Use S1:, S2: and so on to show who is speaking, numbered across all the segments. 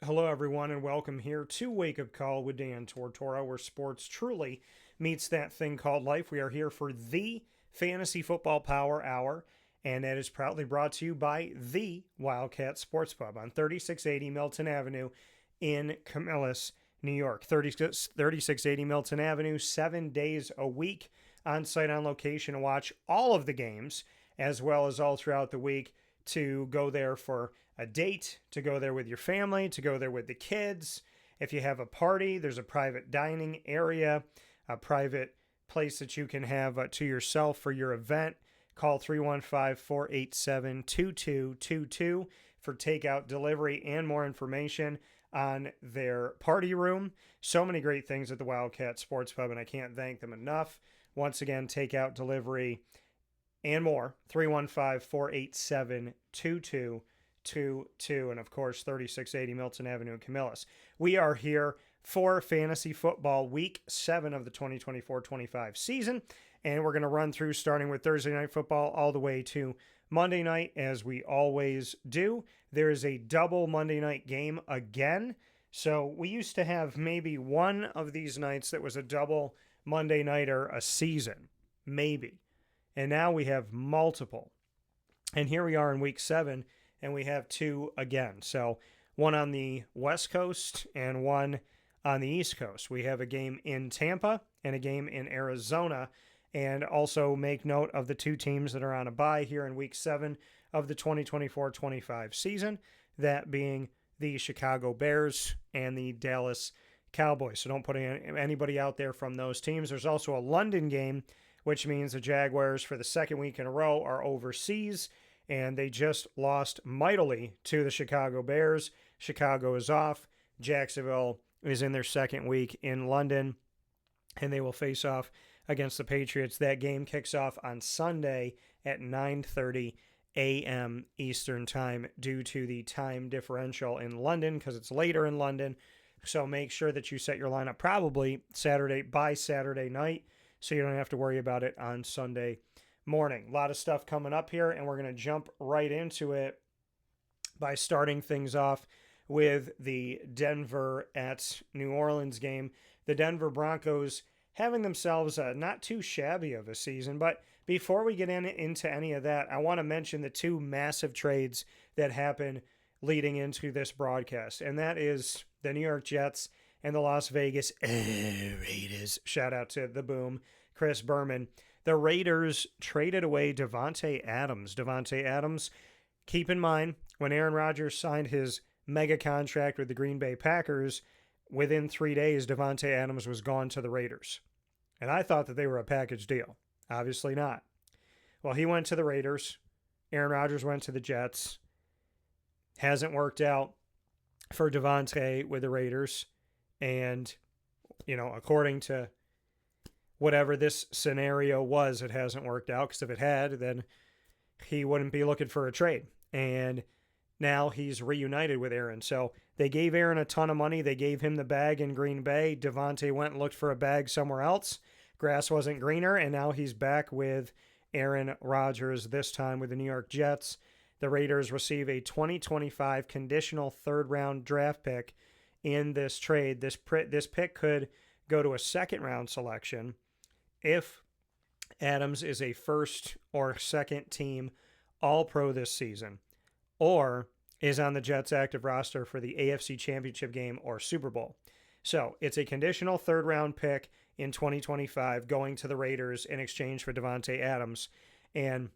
S1: Hello, everyone, and welcome here to Wake Up Call with Dan Tortora, where sports truly meets that thing called life. We are here for the Fantasy Football Power Hour, and that is proudly brought to you by the Wildcat Sports Pub on 3680 Milton Avenue in Camillus, New York. 3680 Milton Avenue, 7 days a week, on site, on location, to watch all of the games, as well as all throughout the week, to go there for a date, to go there with your family, to go there with the kids. If you have a party, there's a private dining area, a private place that you can have to yourself for your event. Call 315-487-2222 for Takeout Delivery and more information on their party room. So many great things at the Wildcat Sports Pub, and I can't thank them enough. Once again, Takeout Delivery and more, 315-487-2222, and of course, 3680 Milton Avenue in Camillus. We are here for Fantasy Football Week 7 of the 2024-25 season, and we're going to run through starting with Thursday Night Football all the way to Monday night, as we always do. There is a double Monday night game again, so we used to have maybe one of these nights that was a double Monday nighter a season, maybe. And now we have multiple. And here we are in week 7, and we have two again. So one on the West Coast and one on the East Coast. We have a game in Tampa and a game in Arizona. And also make note of the two teams that are on a bye here in week 7 of the 2024-25 season, that being the Chicago Bears and the Dallas Cowboys. So don't put anybody out there from those teams. There's also a London game, which means the Jaguars, for the second week in a row, are overseas, and they just lost mightily to the Chicago Bears. Chicago is off. Jacksonville is in their second week in London, and they will face off against the Patriots. That game kicks off on Sunday at 9:30 a.m. Eastern Time due to the time differential in London, because it's later in London. So make sure that you set your lineup probably by Saturday night, so you don't have to worry about it on Sunday morning. A lot of stuff coming up here, and we're going to jump right into it by starting things off with the Denver at New Orleans game. The Denver Broncos having themselves not too shabby of a season, but before we get into any of that, I want to mention the two massive trades that happened leading into this broadcast, and that is the New York Jets and the Las Vegas Raiders. Shout out to the Boom, Chris Berman. The Raiders traded away Davante Adams. Davante Adams, keep in mind, when Aaron Rodgers signed his mega contract with the Green Bay Packers, within 3 days, Davante Adams was gone to the Raiders. And I thought that they were a package deal. Obviously not. Well, he went to the Raiders. Aaron Rodgers went to the Jets. Hasn't worked out for Davante with the Raiders. And, according to whatever this scenario was, it hasn't worked out, because if it had, then he wouldn't be looking for a trade. And now he's reunited with Aaron. So they gave Aaron a ton of money. They gave him the bag in Green Bay. Davante went and looked for a bag somewhere else. Grass wasn't greener, and now he's back with Aaron Rodgers, this time with the New York Jets. The Raiders receive a 2025 conditional third-round draft pick in this trade. This pick could go to a second-round selection if Adams is a first or second team All-Pro this season, or is on the Jets' active roster for the AFC Championship game or Super Bowl. So it's a conditional third-round pick in 2025 going to the Raiders in exchange for Davante Adams. And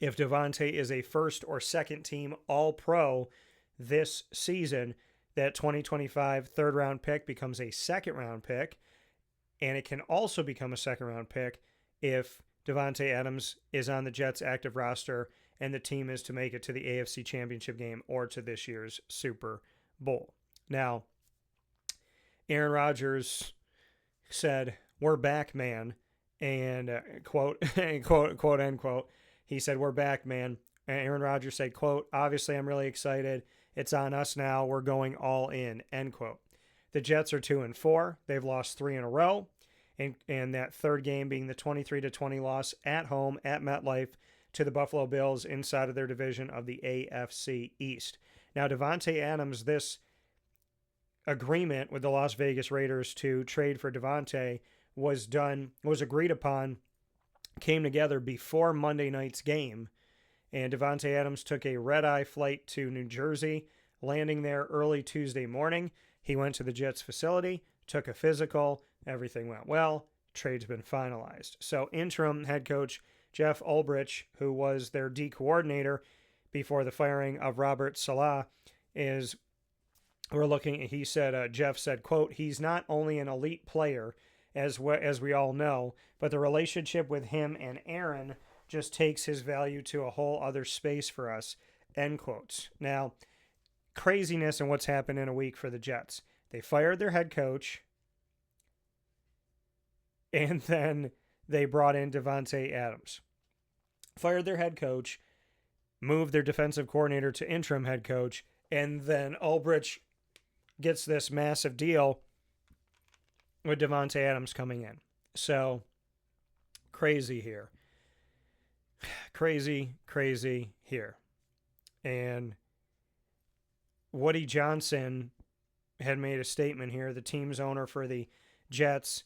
S1: if Davante is a first or second team All-Pro this season, that 2025 third-round pick becomes a second-round pick, and it can also become a second-round pick if Davante Adams is on the Jets' active roster and the team is to make it to the AFC Championship game or to this year's Super Bowl. Now, Aaron Rodgers said, "We're back, man," and quote, unquote, he said, "We're back, man." And Aaron Rodgers said, quote, "Obviously, I'm really excited. It's on us now. We're going all in," end quote. The Jets are 2-4. They've lost 3 in a row. And that third game being the 23-20 loss at home at MetLife to the Buffalo Bills inside of their division of the AFC East. Now, Davante Adams this agreement with the Las Vegas Raiders to trade for Davante was agreed upon, came together before Monday night's game, and Davante Adams took a red-eye flight to New Jersey, landing there early Tuesday morning. He went to the Jets facility, took a physical, everything went well, trade's been finalized. So interim head coach Jeff Ulbrich, who was their D coordinator before the firing of Robert Saleh, he said, Jeff said, quote, he's not only an elite player, as we all know, but the relationship with him and Aaron just takes his value to a whole other space for us, end quotes. Now, craziness in what's happened in a week for the Jets. They fired their head coach, and then they brought in Davante Adams. Fired their head coach, moved their defensive coordinator to interim head coach, and then Ulbrich gets this massive deal with Davante Adams coming in. So, crazy here. Crazy here. And Woody Johnson had made a statement here, the team's owner for the Jets,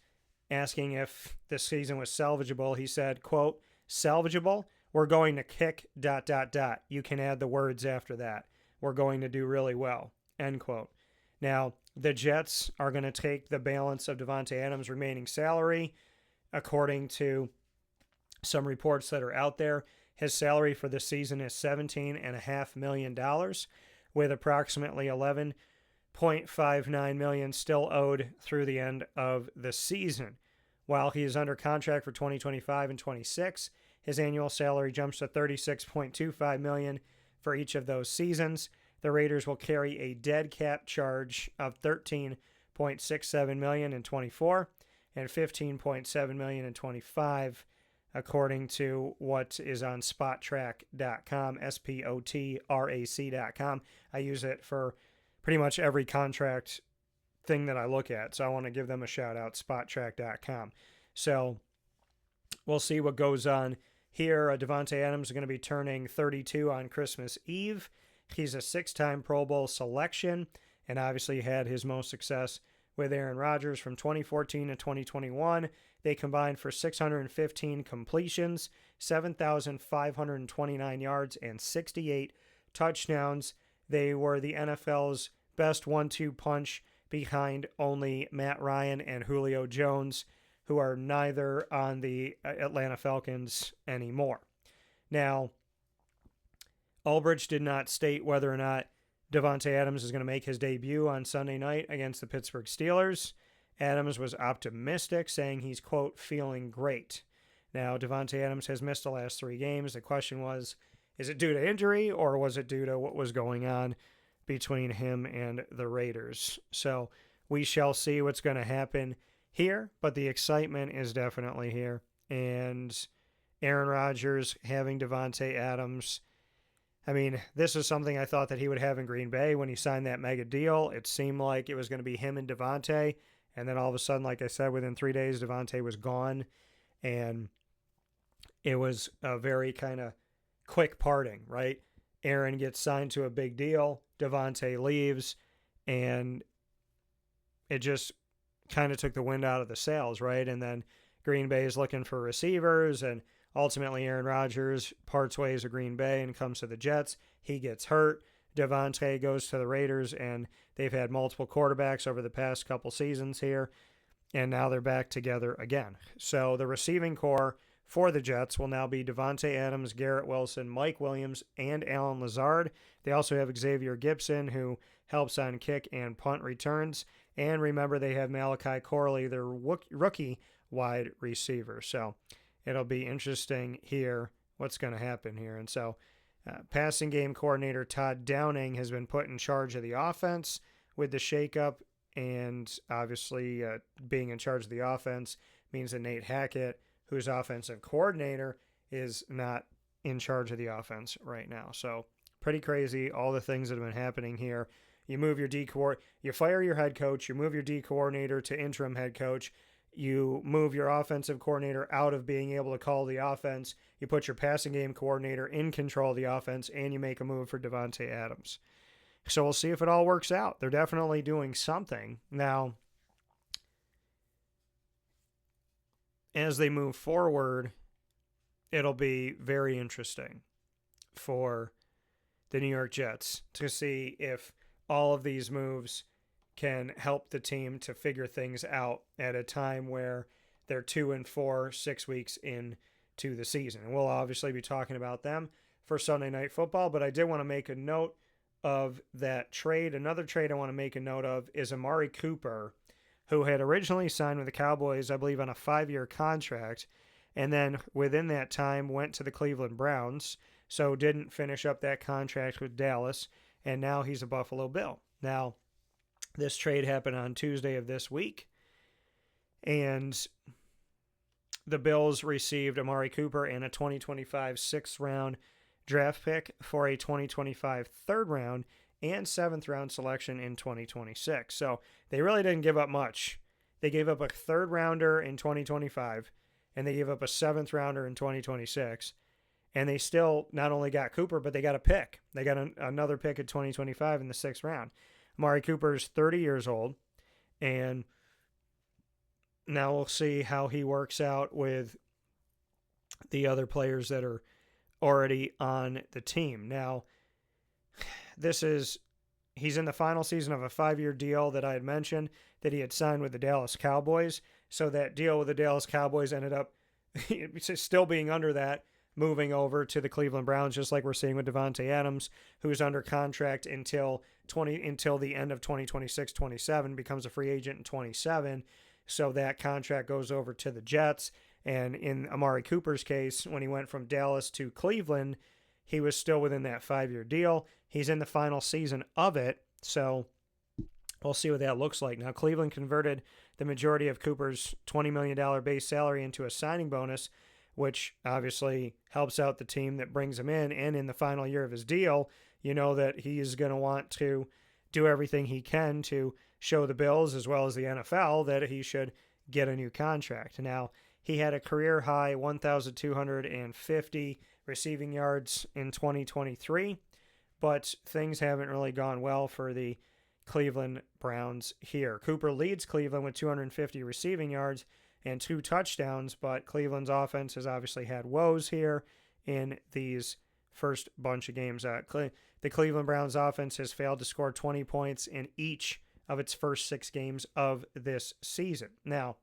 S1: asking if this season was salvageable. He said, quote, salvageable? We're going to kick ... You can add the words after that. We're going to do really well, end quote. Now, the Jets are going to take the balance of Davante Adams' remaining salary. According to some reports that are out there, his salary for the season is $17.5 million, with approximately $11.59 million still owed through the end of the season. While he is under contract for 2025 and 26, his annual salary jumps to $36.25 million for each of those seasons. The Raiders will carry a dead cap charge of $13.67 million in 24 and $15.7 million in 25, according to what is on SpotTrack.com, SPOTRAC.com. I use it for pretty much every contract thing that I look at, so I want to give them a shout out, SpotTrack.com. So we'll see what goes on here. Davante Adams is going to be turning 32 on Christmas Eve. He's a 6-time Pro Bowl selection and obviously had his most success with Aaron Rodgers from 2014 to 2021. They combined for 615 completions, 7,529 yards, and 68 touchdowns. They were the NFL's best 1-2 punch behind only Matt Ryan and Julio Jones, who are neither on the Atlanta Falcons anymore. Now, Ulbrich did not state whether or not Davante Adams is going to make his debut on Sunday night against the Pittsburgh Steelers. Adams was optimistic, saying he's, quote, feeling great. Now, Davante Adams has missed the last 3 games. The question was, is it due to injury or was it due to what was going on between him and the Raiders? So we shall see what's going to happen here, but the excitement is definitely here. And Aaron Rodgers having Davante Adams, I mean, this is something I thought that he would have in Green Bay when he signed that mega deal. It seemed like it was going to be him and Davante, and then all of a sudden, like I said, within 3 days, Davante was gone, and it was a very kind of quick parting, right? Aaron gets signed to a big deal, Davante leaves, and it just kind of took the wind out of the sails, right? And then Green Bay is looking for receivers, and ultimately Aaron Rodgers parts ways with Green Bay and comes to the Jets. He gets hurt. Davante goes to the Raiders, and they've had multiple quarterbacks over the past couple seasons here, and now they're back together again. So the receiving core for the Jets will now be Davante Adams, Garrett Wilson, Mike Williams, and Alan Lazard. They also have Xavier Gibson, who helps on kick and punt returns. And remember, they have Malachi Corley, their rookie wide receiver. So it'll be interesting here what's going to happen here. And so passing game coordinator Todd Downing has been put in charge of the offense with the shakeup. And obviously being in charge of the offense means that Nate Hackett, who's offensive coordinator, is not in charge of the offense right now. So pretty crazy, all the things that have been happening here. You move your you fire your head coach, you move your D coordinator to interim head coach, you move your offensive coordinator out of being able to call the offense, you put your passing game coordinator in control of the offense, and you make a move for Davante Adams. So we'll see if it all works out. They're definitely doing something. Now, as they move forward, it'll be very interesting for the New York Jets to see if all of these moves can help the team to figure things out at a time where they're 2-4, 6 weeks into the season. And we'll obviously be talking about them for Sunday Night Football, but I did want to make a note of that trade. Another trade I want to make a note of is Amari Cooper, who had originally signed with the Cowboys, I believe, on a 5-year contract, and then within that time went to the Cleveland Browns, so didn't finish up that contract with Dallas, and now he's a Buffalo Bill. Now, this trade happened on Tuesday of this week, and the Bills received Amari Cooper and a 2025 6th-round draft pick for a 2025 3rd-round and 7th-round selection in 2026. So they really didn't give up much. They gave up a 3rd-rounder in 2025, and they gave up a 7th-rounder in 2026. And they still not only got Cooper, but they got a pick. They got another pick in 2025 in the 6th round. Amari Cooper is 30 years old, and now we'll see how he works out with the other players that are already on the team. Now, he's in the final season of a 5-year deal that I had mentioned that he had signed with the Dallas Cowboys. So that deal with the Dallas Cowboys ended up still being under that, moving over to the Cleveland Browns, just like we're seeing with Davante Adams, who's under contract until the end of 2026-27, becomes a free agent in 27. So that contract goes over to the Jets. And in Amari Cooper's case, when he went from Dallas to Cleveland, he was still within that 5-year deal. He's in the final season of it, so we'll see what that looks like. Now, Cleveland converted the majority of Cooper's $20 million base salary into a signing bonus, which obviously helps out the team that brings him in. And in the final year of his deal, you know that he is going to want to do everything he can to show the Bills as well as the NFL that he should get a new contract. Now, he had a career-high 1,250 receiving yards in 2023, but things haven't really gone well for the Cleveland Browns here. Cooper leads Cleveland with 250 receiving yards and 2 touchdowns, but Cleveland's offense has obviously had woes here in these first bunch of games. The Cleveland Browns offense has failed to score 20 points in each of its first 6 games of this season. Now,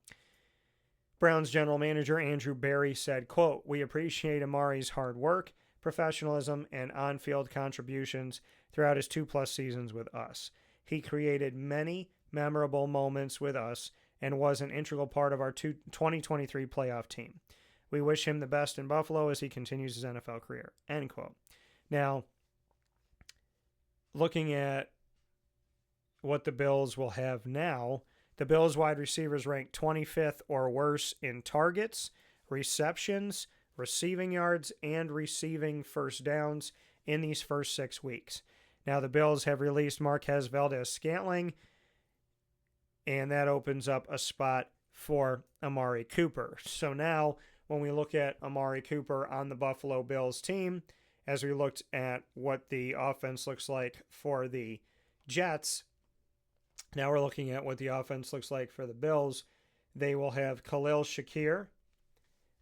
S1: Browns general manager Andrew Berry said, quote, "We appreciate Amari's hard work, professionalism, and on-field contributions throughout his 2+ seasons with us. He created many memorable moments with us and was an integral part of our 2023 playoff team. We wish him the best in Buffalo as he continues his NFL career." End quote. Now, looking at what the Bills will have now, the Bills wide receivers rank 25th or worse in targets, receptions, receiving yards, and receiving first downs in these first 6 weeks. Now, the Bills have released Marquez Valdez-Scantling, and that opens up a spot for Amari Cooper. So now, when we look at Amari Cooper on the Buffalo Bills team, as we looked at what the offense looks like for the Jets, now we're looking at what the offense looks like for the Bills. They will have Khalil Shakir,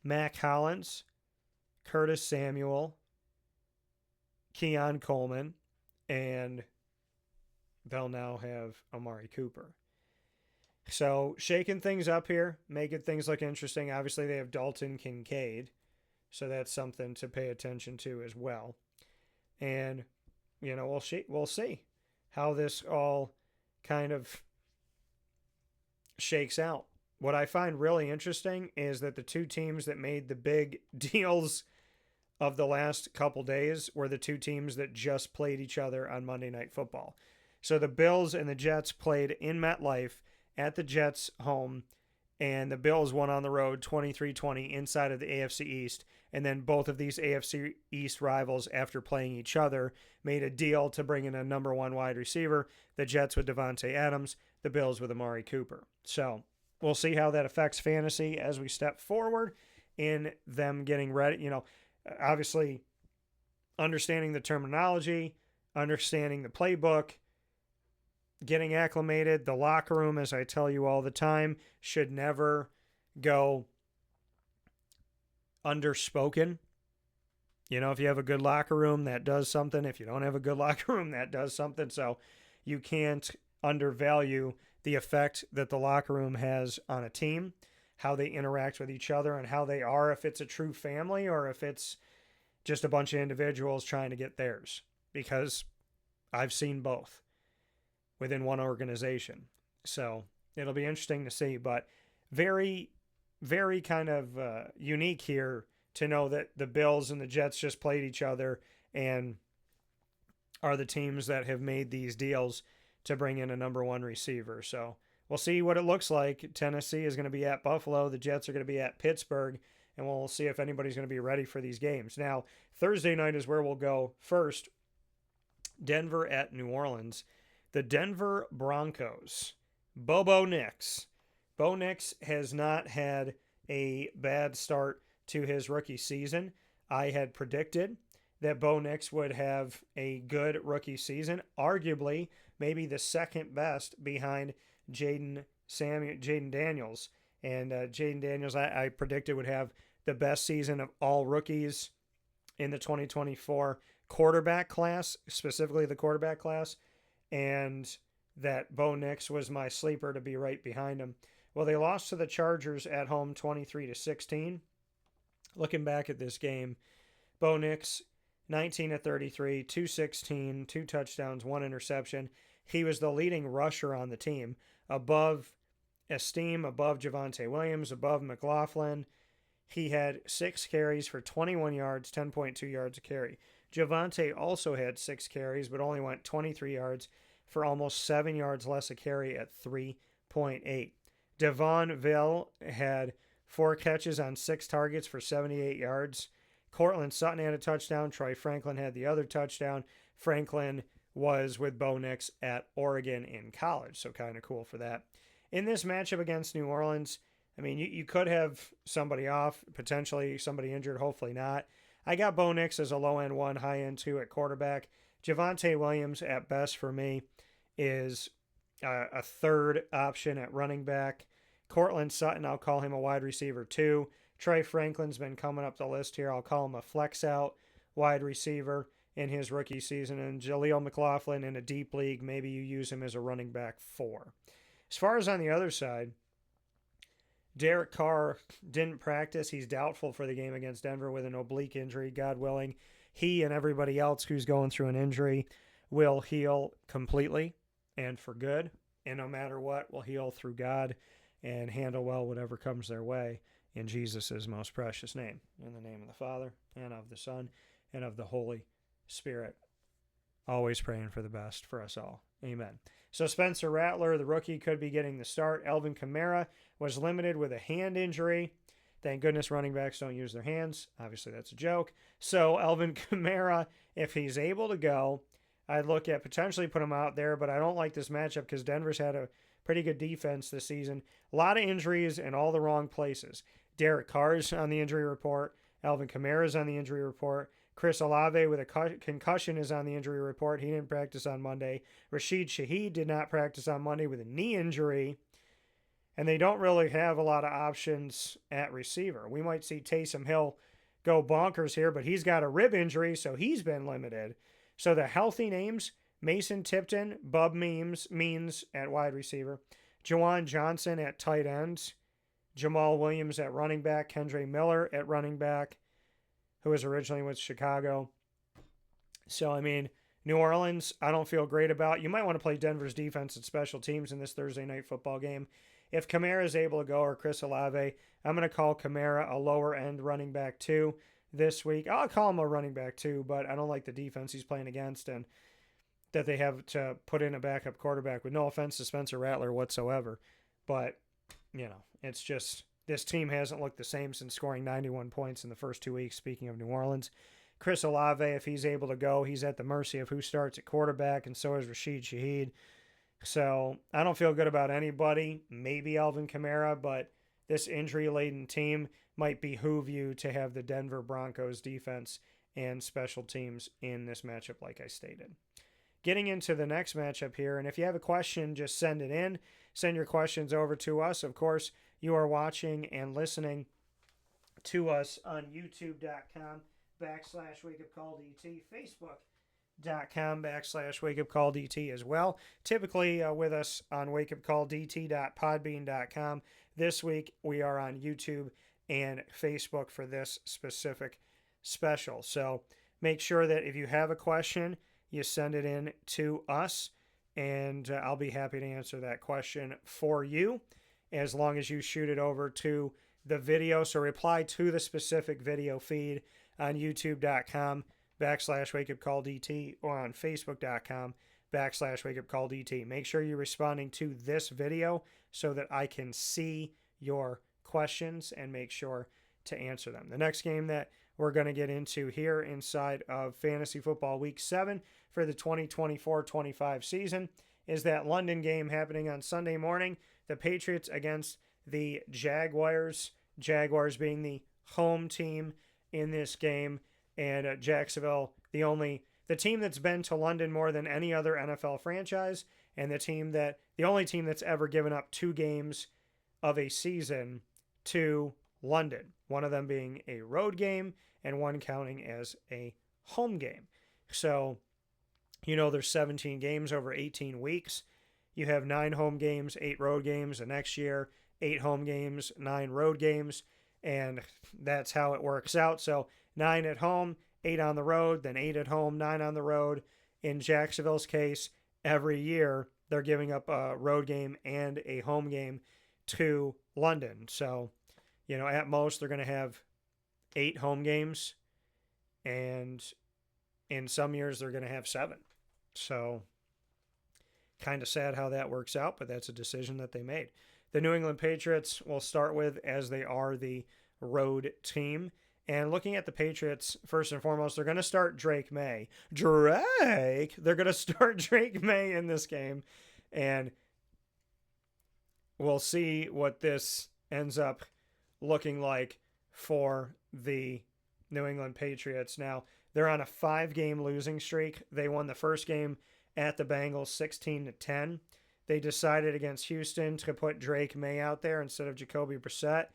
S1: Mac Hollins, Curtis Samuel, Keon Coleman, and they'll now have Amari Cooper. So shaking things up here, making things look interesting. Obviously, they have Dalton Kincaid, so that's something to pay attention to as well. And, we'll see how this all kind of shakes out. What I find really interesting is that the 2 teams that made the big deals of the last couple days were the 2 teams that just played each other on Monday Night Football. So the Bills and the Jets played in MetLife at the Jets' home, and the Bills won on the road 23-20 inside of the AFC East. And then both of these AFC East rivals, after playing each other, made a deal to bring in a number 1 wide receiver, the Jets with Davante Adams, the Bills with Amari Cooper. So we'll see how that affects fantasy as we step forward in them getting ready. Obviously, understanding the terminology understanding the playbook, getting acclimated. The locker room, as I tell you all the time, should never go underspoken. You know, if you have a good locker room, that does something. If you don't have a good locker room, that does something. So you can't undervalue the effect that the locker room has on a team, how they interact with each other, and how they are, if it's a true family or if it's just a bunch of individuals trying to get theirs. Because I've seen both within one organization. So it'll be interesting to see, but very, very kind of unique here to know that the Bills and the Jets just played each other and are the teams that have made these deals to bring in a number one receiver. So we'll see what it looks like. Tennessee is going to be at Buffalo. The Jets are going to be at Pittsburgh, and we'll see if anybody's going to be ready for these games. Now, Thursday night is where we'll go first. Denver at New Orleans. The Denver Broncos. Bo Nix. Bo Nix has not had a bad start to his rookie season. I had predicted that Bo Nix would have a good rookie season, arguably maybe the second best behind Jaden Daniels. And Jaden Daniels, I predicted, would have the best season of all rookies in the 2024 quarterback class, specifically the quarterback class, and that Bo Nix was my sleeper to be right behind him. Well, they lost to the Chargers at home 23-16. Looking back at this game, Bo Nix, 19-33, 216, 2 touchdowns, 1 interception. He was the leading rusher on the team, above Esteem, above Javonte Williams, above McLaughlin. He had 6 carries for 21 yards, 10.2 yards a carry. Javonte also had 6 carries, but only went 23 yards for almost 7 yards less a carry at 3.8. Devon Ville had 4 catches on 6 targets for 78 yards. Cortland Sutton had a touchdown. Troy Franklin had the other touchdown. Franklin was with Bo Nix at Oregon in college, so kind of cool for that. In this matchup against New Orleans, I mean, you could have somebody off, potentially somebody injured, hopefully not. I got Bo Nix as a low-end 1, high-end 2 at quarterback. Javonte Williams, at best for me, is a third option at running back. Cortland Sutton, I'll call him a wide receiver 2. Trey Franklin's been coming up the list here. I'll call him a flex-out wide receiver in his rookie season. And Jaleel McLaughlin in a deep league, maybe you use him as a running back 4. As far as on the other side, Derek Carr didn't practice. He's doubtful for the game against Denver with an oblique injury. God willing, he and everybody else who's going through an injury will heal completely and for good. And no matter what, will heal through God and handle well whatever comes their way in Jesus' most precious name. In the name of the Father, and of the Son, and of the Holy Spirit. Always praying for the best for us all. Amen. So Spencer Rattler, the rookie, could be getting the start. Alvin Kamara was limited with a hand injury. Thank goodness running backs don't use their hands. Obviously, that's a joke. So Alvin Kamara, if he's able to go, I'd look at potentially put him out there, but I don't like this matchup because Denver's had a pretty good defense this season. A lot of injuries in all the wrong places. Derek Carr's on the injury report. Alvin Kamara's on the injury report. Chris Olave with a concussion is on the injury report. He didn't practice on Monday. Rashid Shaheed did not practice on Monday with a knee injury. And they don't really have a lot of options at receiver. We might see Taysom Hill go bonkers here, but he's got a rib injury, so he's been limited. So the healthy names, Mason Tipton, Bub Means at wide receiver, Juwan Johnson at tight end, Jamal Williams at running back, Kendre Miller at running back, who was originally with Chicago. So, I mean, New Orleans, I don't feel great about. You might want to play Denver's defense and special teams in this Thursday night football game. If Kamara is able to go, or Chris Olave, I'm going to call Kamara a lower-end running back 2 this week. I'll call him a running back 2, but I don't like the defense he's playing against and that they have to put in a backup quarterback, with no offense to Spencer Rattler whatsoever. But, you know, it's just this team hasn't looked the same since scoring 91 points in the first 2 weeks, speaking of New Orleans. Chris Olave, if he's able to go, he's at the mercy of who starts at quarterback, and so is Rashid Shaheed. So I don't feel good about anybody. Maybe Alvin Kamara, but this injury-laden team might behoove you to have the Denver Broncos defense and special teams in this matchup, like I stated. getting into the next matchup here, and if you have a question, just send it in. Send your questions over to us. Of course, you are watching and listening to us on youtube.com/wakeupcalldt, facebook.com/wakeupcalldt as well. Typically with us on wakeupcalldt.podbean.com. This week we are on YouTube and Facebook for this specific special. So make sure that if you have a question, you send it in to us, and I'll be happy to answer that question for you as long as you shoot it over to the video. So reply to the specific video feed on youtube.com/wakeupcalldt or on facebook.com/wakeupcalldt. Make sure you're responding to this video so that I can see your questions and make sure to answer them. The next game that we're going to get into here inside of Fantasy Football Week 7 for the 2024-25 season is that London game happening on Sunday morning. The Patriots against the Jaguars. Jaguars being the home team in this game, and Jacksonville the team that's been to London more than any other NFL franchise, and the only team that's ever given up 2 games of a season to London, one of them being a road game and one counting as a home game. So, there's 17 games over 18 weeks. You have 9 home games, 8 road games. The next year, 8 home games, 9 road games, and that's how it works out. So 9 at home, 8 on the road, then 8 at home, 9 on the road. In Jacksonville's case, every year they're giving up a road game and a home game to London. So, at most they're going to have 8 home games, and in some years they're going to have 7. So kind of sad how that works out, but that's a decision that they made. The New England Patriots we'll start with, as they are the road team. And looking at the Patriots, first and foremost, they're going to start Drake May. They're going to start Drake May in this game. And we'll see what this ends up looking like for the New England Patriots. Now, they're on a 5-game losing streak. They won the first game at the Bengals 16-10. They decided against Houston to put Drake May out there instead of Jacoby Brissett.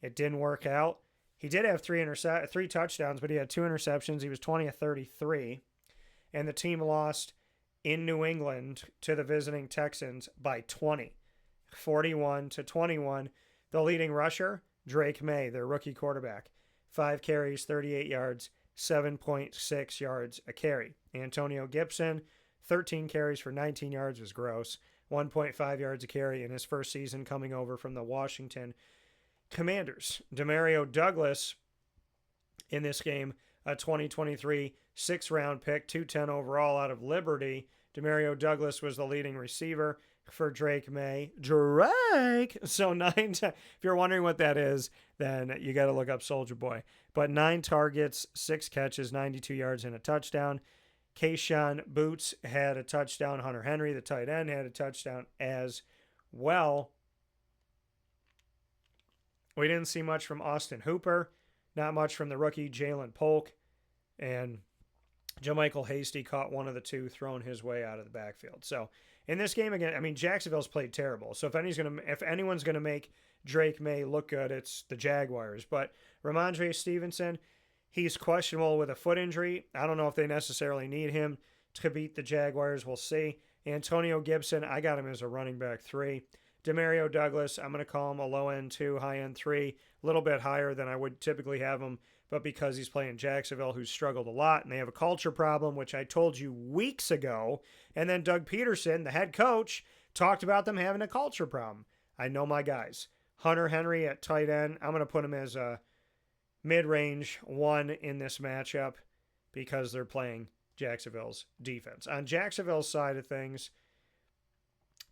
S1: It didn't work out. He did have 3 touchdowns, but he had 2 interceptions. He was 20 of 33. And the team lost in New England to the visiting Texans by 20, 41-21. The leading rusher, Drake May, their rookie quarterback. 5 carries, 38 yards, 7.6 yards a carry. Antonio Gibson, 13 carries for 19 yards, was gross. 1.5 yards a carry in his first season coming over from the Washington Commanders. Demario Douglas in this game, a 2023 6th-round pick, 210 overall out of Liberty. Demario Douglas was the leading receiver for Drake May. So 9 if you're wondering what that is, then you got to look up Soldier Boy. But 9 targets, 6 catches, 92 yards, and a touchdown. Keyshawn Boots had a touchdown. Hunter Henry, the tight end, had a touchdown as well. We didn't see much from Austin Hooper. Not much from the rookie Jalen Polk. And JaMychal Hasty caught one of the 2 thrown his way out of the backfield. So in this game again, Jacksonville's played terrible. So if anyone's going to make Drake May look good, it's the Jaguars. But Ramondre Stevenson, he's questionable with a foot injury. I don't know if they necessarily need him to beat the Jaguars. We'll see. Antonio Gibson, I got him as a running back 3. Demario Douglas, I'm going to call him a low-end 2, high-end 3. A little bit higher than I would typically have him, but because he's playing Jacksonville, who's struggled a lot, and they have a culture problem, which I told you weeks ago. And then Doug Peterson, the head coach, talked about them having a culture problem. I know my guys. Hunter Henry at tight end, I'm going to put him as a mid-range 1 in this matchup because they're playing Jacksonville's defense. On Jacksonville's side of things,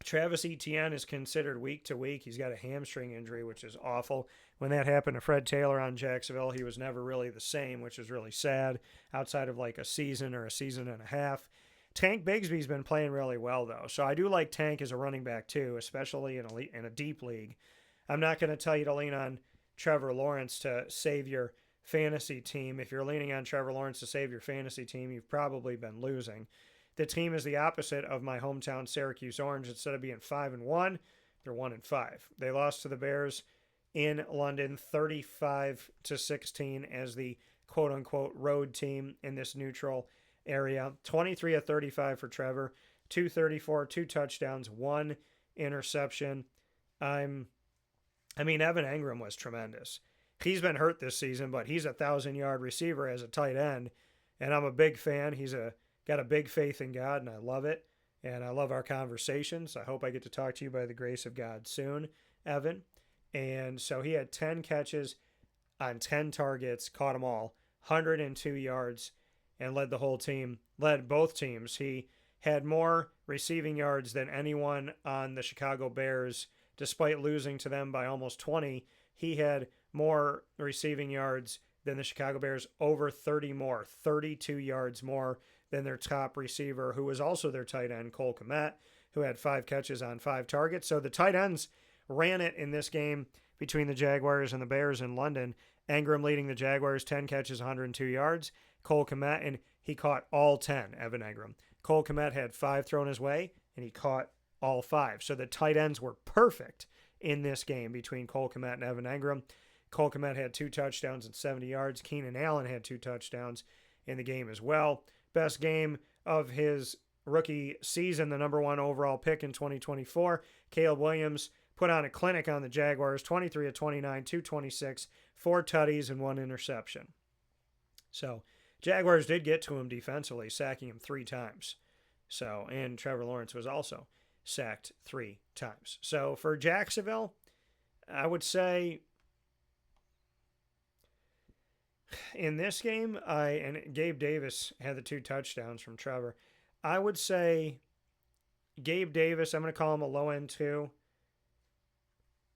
S1: Travis Etienne is considered week to week. He's got a hamstring injury, which is awful. When that happened to Fred Taylor on Jacksonville, he was never really the same, which is really sad outside of like a season or a season and a half. Tank Bigsby's been playing really well, though. So I do like Tank as a running back, too, especially in a deep league. I'm not going to tell you to lean on Trevor Lawrence to save your fantasy team. If you're leaning on Trevor Lawrence to save your fantasy team, you've probably been losing. the team is the opposite of my hometown Syracuse Orange. Instead of being 5-1, they're 1-5. They lost to the Bears in London 35-16 as the quote-unquote road team in this neutral area. 23 of 35 for Trevor, 234, 2 touchdowns, 1 interception. Evan Engram was tremendous. He's been hurt this season, but he's a 1,000-yard receiver as a tight end, and I'm a big fan. He's got a big faith in God, and I love it, and I love our conversations. I hope I get to talk to you by the grace of God soon, Evan. And so he had 10 catches on 10 targets, caught them all, 102 yards, and led both teams. He had more receiving yards than anyone on the Chicago Bears, despite losing to them by almost 20. He had more receiving yards than the Chicago Bears, over 32 yards more than their top receiver, who was also their tight end, Cole Kmet, who had 5 catches on 5 targets. So the tight ends ran it in this game between the Jaguars and the Bears in London. Engram leading the Jaguars, 10 catches, 102 yards. Cole Kmet, and he caught all 10, Evan Engram. Cole Kmet had 5 thrown his way, and he caught all 5. So the tight ends were perfect in this game between Cole Kmet and Evan Engram. Cole Kmet had 2 touchdowns and 70 yards. Keenan Allen had 2 touchdowns in the game as well. Best game of his rookie season, the number 1 overall pick in 2024. Caleb Williams put on a clinic on the Jaguars, 23 of 29, 226, 4 tutties, and 1 interception. So Jaguars did get to him defensively, sacking him 3 times. So, and Trevor Lawrence was also sacked 3 times. So for Jacksonville, I would say in this game, and Gabe Davis had the 2 touchdowns from Trevor. I would say Gabe Davis, I'm going to call him a low end 2,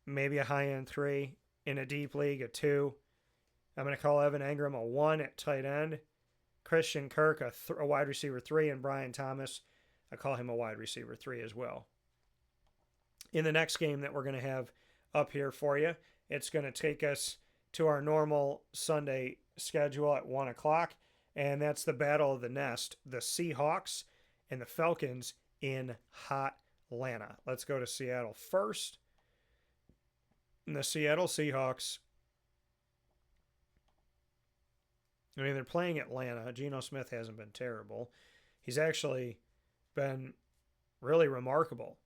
S1: maybe a high end 3. In a deep league, a 2. I'm going to call Evan Engram a 1 at tight end. Christian Kirk, a wide receiver 3, and Brian Thomas, I call him a wide receiver 3 as well. In the next game that we're going to have up here for you, it's going to take us to our normal Sunday schedule at 1 o'clock, and that's the Battle of the Nest, the Seahawks and the Falcons in hot Atlanta. Let's go to Seattle first. And the Seattle Seahawks, they're playing Atlanta. Geno Smith hasn't been terrible. He's actually been really remarkable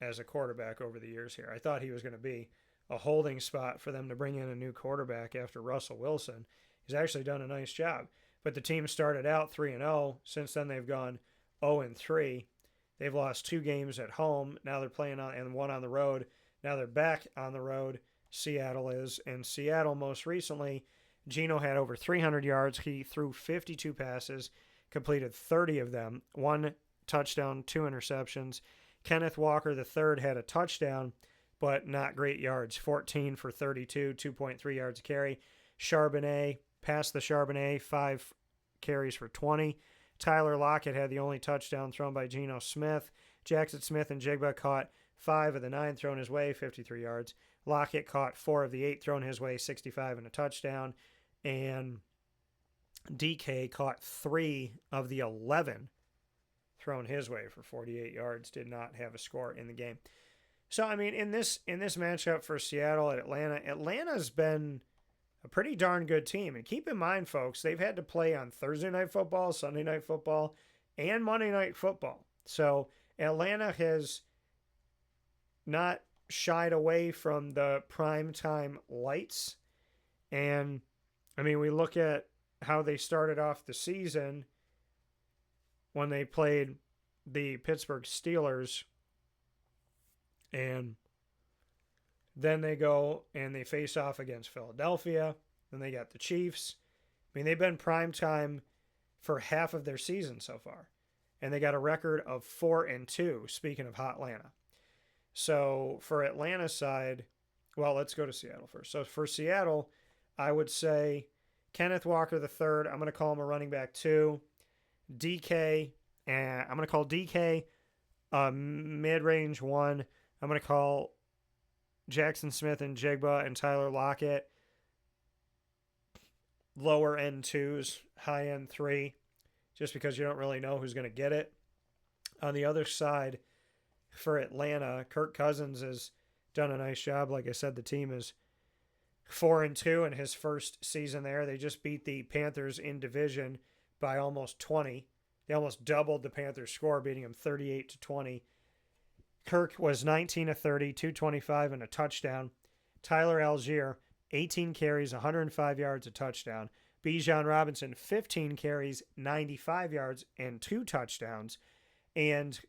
S1: as a quarterback over the years here. I thought he was going to be a holding spot for them to bring in a new quarterback after Russell Wilson. He's actually done a nice job. But the team started out 3-0. Since then, they've gone 0-3. They've lost 2 games at home. Now they're playing and 1 on the road. Now they're back on the road. Seattle is. And Seattle, most recently, Geno had over 300 yards. He threw 52 passes, completed 30 of them, 1 touchdown, 2 interceptions. Kenneth Walker III had a touchdown, but not great yards. 14 for 32, 2.3 yards a carry. Charbonnet, past the Charbonnet, 5 carries for 20. Tyler Lockett had the only touchdown thrown by Geno Smith. Jackson Smith and Jigba caught 5 of the 9 thrown his way, 53 yards. Lockett caught 4 of the 8 thrown his way, 65 and a touchdown. And DK caught 3 of the 11 thrown his way for 48 yards. Did not have a score in the game. So, in this matchup for Seattle at Atlanta, Atlanta's been a pretty darn good team. And keep in mind, folks, they've had to play on Thursday Night Football, Sunday Night Football, and Monday Night Football. So Atlanta has not shied away from the primetime lights. And, we look at how they started off the season when they played the Pittsburgh Steelers. And then they go and they face off against Philadelphia. Then they got the Chiefs. They've been primetime for half of their season so far. And they got a record of 4-2, speaking of hot Atlanta. So for Atlanta's side, well, let's go to Seattle first. So for Seattle, I would say Kenneth Walker III, I'm going to call him a running back 2. DK, I'm going to call DK a mid-range 1. I'm going to call Jackson Smith and Jigba and Tyler Lockett lower end 2s, high end 3. just because you don't really know who's going to get it. On the other side, for Atlanta, Kirk Cousins has done a nice job. Like I said, the team is 4-2 in his first season there. They just beat the Panthers in division by almost 20. They almost doubled the Panthers' score, beating them 38-20. Kirk was 19 of 30, 225 and a touchdown. Tyler Algier, 18 carries, 105 yards, a touchdown. Bijan Robinson, 15 carries, 95 yards, and 2 touchdowns. And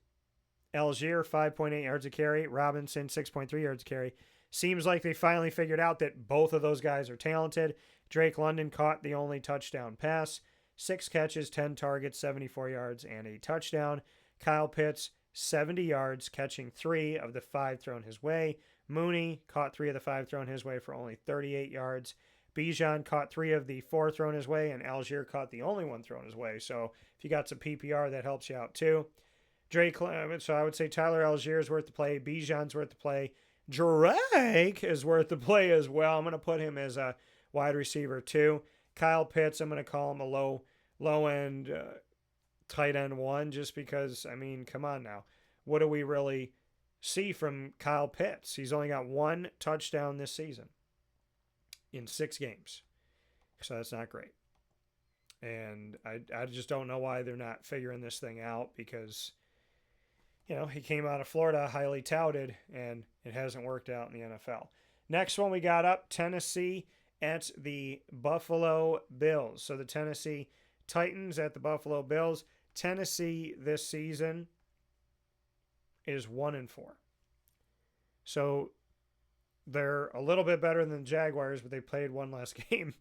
S1: Algier, 5.8 yards a carry. Robinson, 6.3 yards a carry. Seems like they finally figured out that both of those guys are talented. Drake London caught the only touchdown pass. 6 catches, 10 targets, 74 yards, and a touchdown. Kyle Pitts, 70 yards, catching 3 of the 5 thrown his way. Mooney caught 3 of the 5 thrown his way for only 38 yards. Bijan caught 3 of the 4 thrown his way, and Algier caught the only 1 thrown his way. So if you got some PPR, that helps you out too. So I would say Tyler Algier is worth the play. Bijan's worth the play. Drake is worth the play as well. I'm going to put him as a wide receiver too. Kyle Pitts, I'm going to call him a low-end tight end 1 just because, I mean, come on now. What do we really see from Kyle Pitts? He's only got 1 touchdown this season in 6 games. So that's not great. And I just don't know why they're not figuring this thing out because, you know, he came out of Florida highly touted, and it hasn't worked out in the NFL. Next one we got up, Tennessee at the Buffalo Bills. So the Tennessee Titans at the Buffalo Bills. Tennessee this season is 1-4. So they're a little bit better than the Jaguars, but they played 1 less game.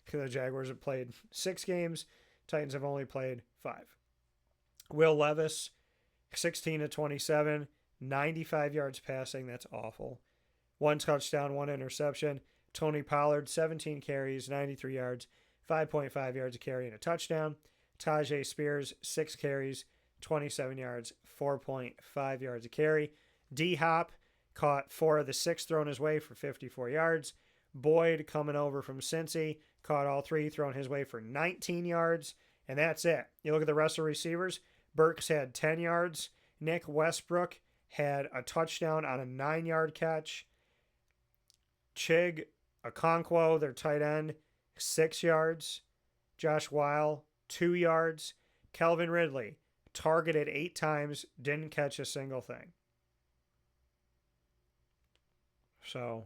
S1: The Jaguars have played 6 games. Titans have only played 5. Will Levis, 16-27, 95 yards passing. That's awful. 1 touchdown, 1 interception. Tony Pollard, 17 carries, 93 yards, 5.5 yards a carry and a touchdown. Tajay Spears, 6 carries, 27 yards, 4.5 yards a carry. D-Hop caught 4 of the 6 thrown his way for 54 yards. Boyd, coming over from Cincy, caught all 3 thrown his way for 19 yards. And that's it. You look at the rest of the receivers. Burks had 10 yards. Nick Westbrook had a touchdown on a 9-yard catch. Chig Okonkwo, their tight end, 6 yards. Josh Weil, 2 yards. Kelvin Ridley, targeted 8 times, didn't catch a single thing. So,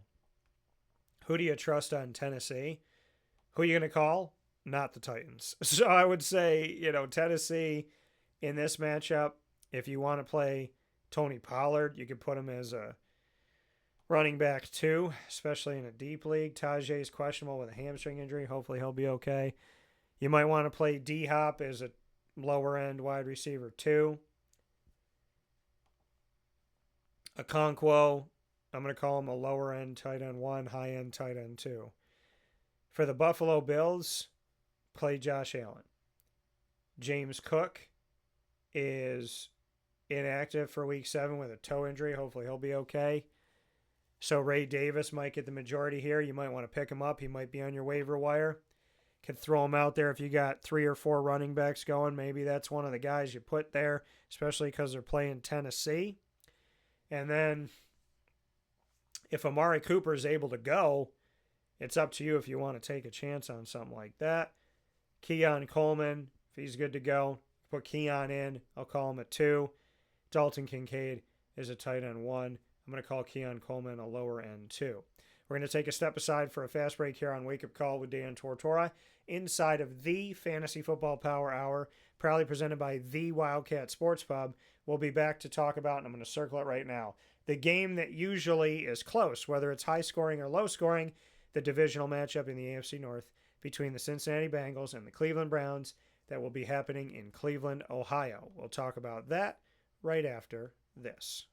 S1: who do you trust on Tennessee? Who are you going to call? Not the Titans. So I would say, you know, Tennessee in this matchup, if you want to play Tony Pollard, you could put him as a running back too, especially in a deep league. Tajay is questionable with a hamstring injury. Hopefully he'll be okay. You might want to play D-Hop as a lower-end wide receiver too. Okonkwo, I'm going to call him a lower-end tight end 1, high-end tight end 2. For the Buffalo Bills, play Josh Allen. James Cook is inactive for week 7 with a toe injury. Hopefully he'll be okay. So Ray Davis might get the majority here. You might want to pick him up. He might be on your waiver wire. Could throw him out there if you got 3 or 4 running backs going. Maybe that's one of the guys you put there, especially because they're playing Tennessee. And then if Amari Cooper is able to go, it's up to you if you want to take a chance on something like that. Keon Coleman, if he's good to go, put Keon in. I'll call him a 2. Dalton Kincaid is a tight end 1. I'm going to call Keon Coleman a lower end 2. We're going to take a step aside for a fast break here on Wake Up Call with Dan Tortora inside of the Fantasy Football Power Hour, proudly presented by the Wildcat Sports Pub. We'll be back to talk about, and I'm going to circle it right now, the game that usually is close, whether it's high scoring or low scoring, the divisional matchup in the AFC North between the Cincinnati Bengals and the Cleveland Browns that will be happening in Cleveland, Ohio. We'll talk about that right after this.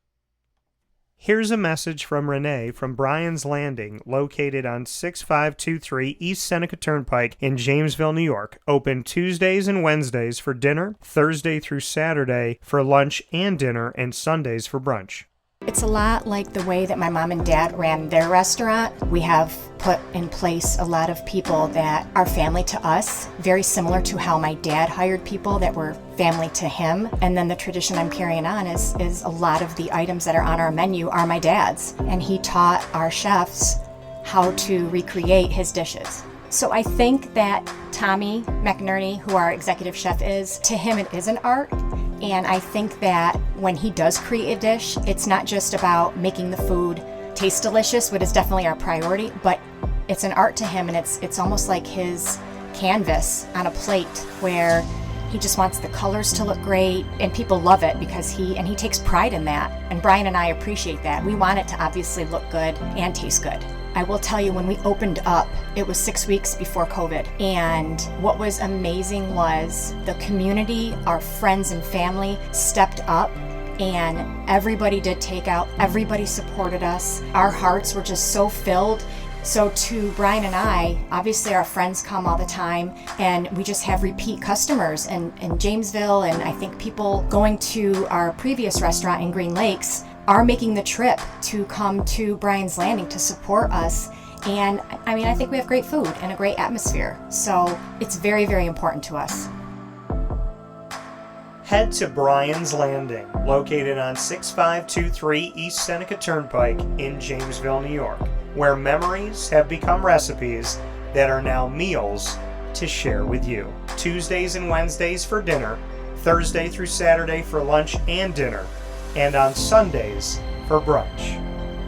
S1: Here's a message from Renee from Bryan's Landing, located on 6523 East Seneca Turnpike in Jamesville, New York. Open Tuesdays and Wednesdays for dinner, Thursday through Saturday for lunch and dinner, and Sundays for brunch.
S2: It's a lot like the way that my mom and dad ran their restaurant. We have put in place a lot of people that are family to us, very similar to how my dad hired people that were family to him. And then the tradition I'm carrying on is a lot of the items that are on our menu are my dad's. And he taught our chefs how to recreate his dishes. So I think that Tommy McInerney, who our executive chef is, to him it is an art. And I think that when he does create a dish, it's not just about making the food taste delicious, which is definitely our priority, but it's an art to him, and it's almost like his canvas on a plate where he just wants the colors to look great, and people love it because he takes pride in that. And Brian and I appreciate that. We want it to obviously look good and taste good. I will tell you, when we opened up, it was 6 weeks before COVID. And what was amazing was the community, our friends and family stepped up, and everybody did takeout. Everybody supported us. Our hearts were just so filled. So to Brian and I, obviously our friends come all the time, and we just have repeat customers in Jamesville, and I think people going to our previous restaurant in Green Lakes are making the trip to come to Brian's Landing to support us. And I mean, I think we have great food and a great atmosphere. So it's very, very important to us.
S1: Head to Brian's Landing, located on 6523 East Seneca Turnpike in Jamesville, New York, where memories have become recipes that are now meals to share with you. Tuesdays and Wednesdays for dinner, Thursday through Saturday for lunch and dinner, and on Sundays for brunch.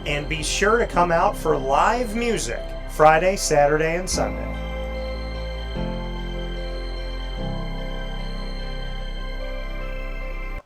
S1: And be sure to come out for live music Friday, Saturday, and Sunday.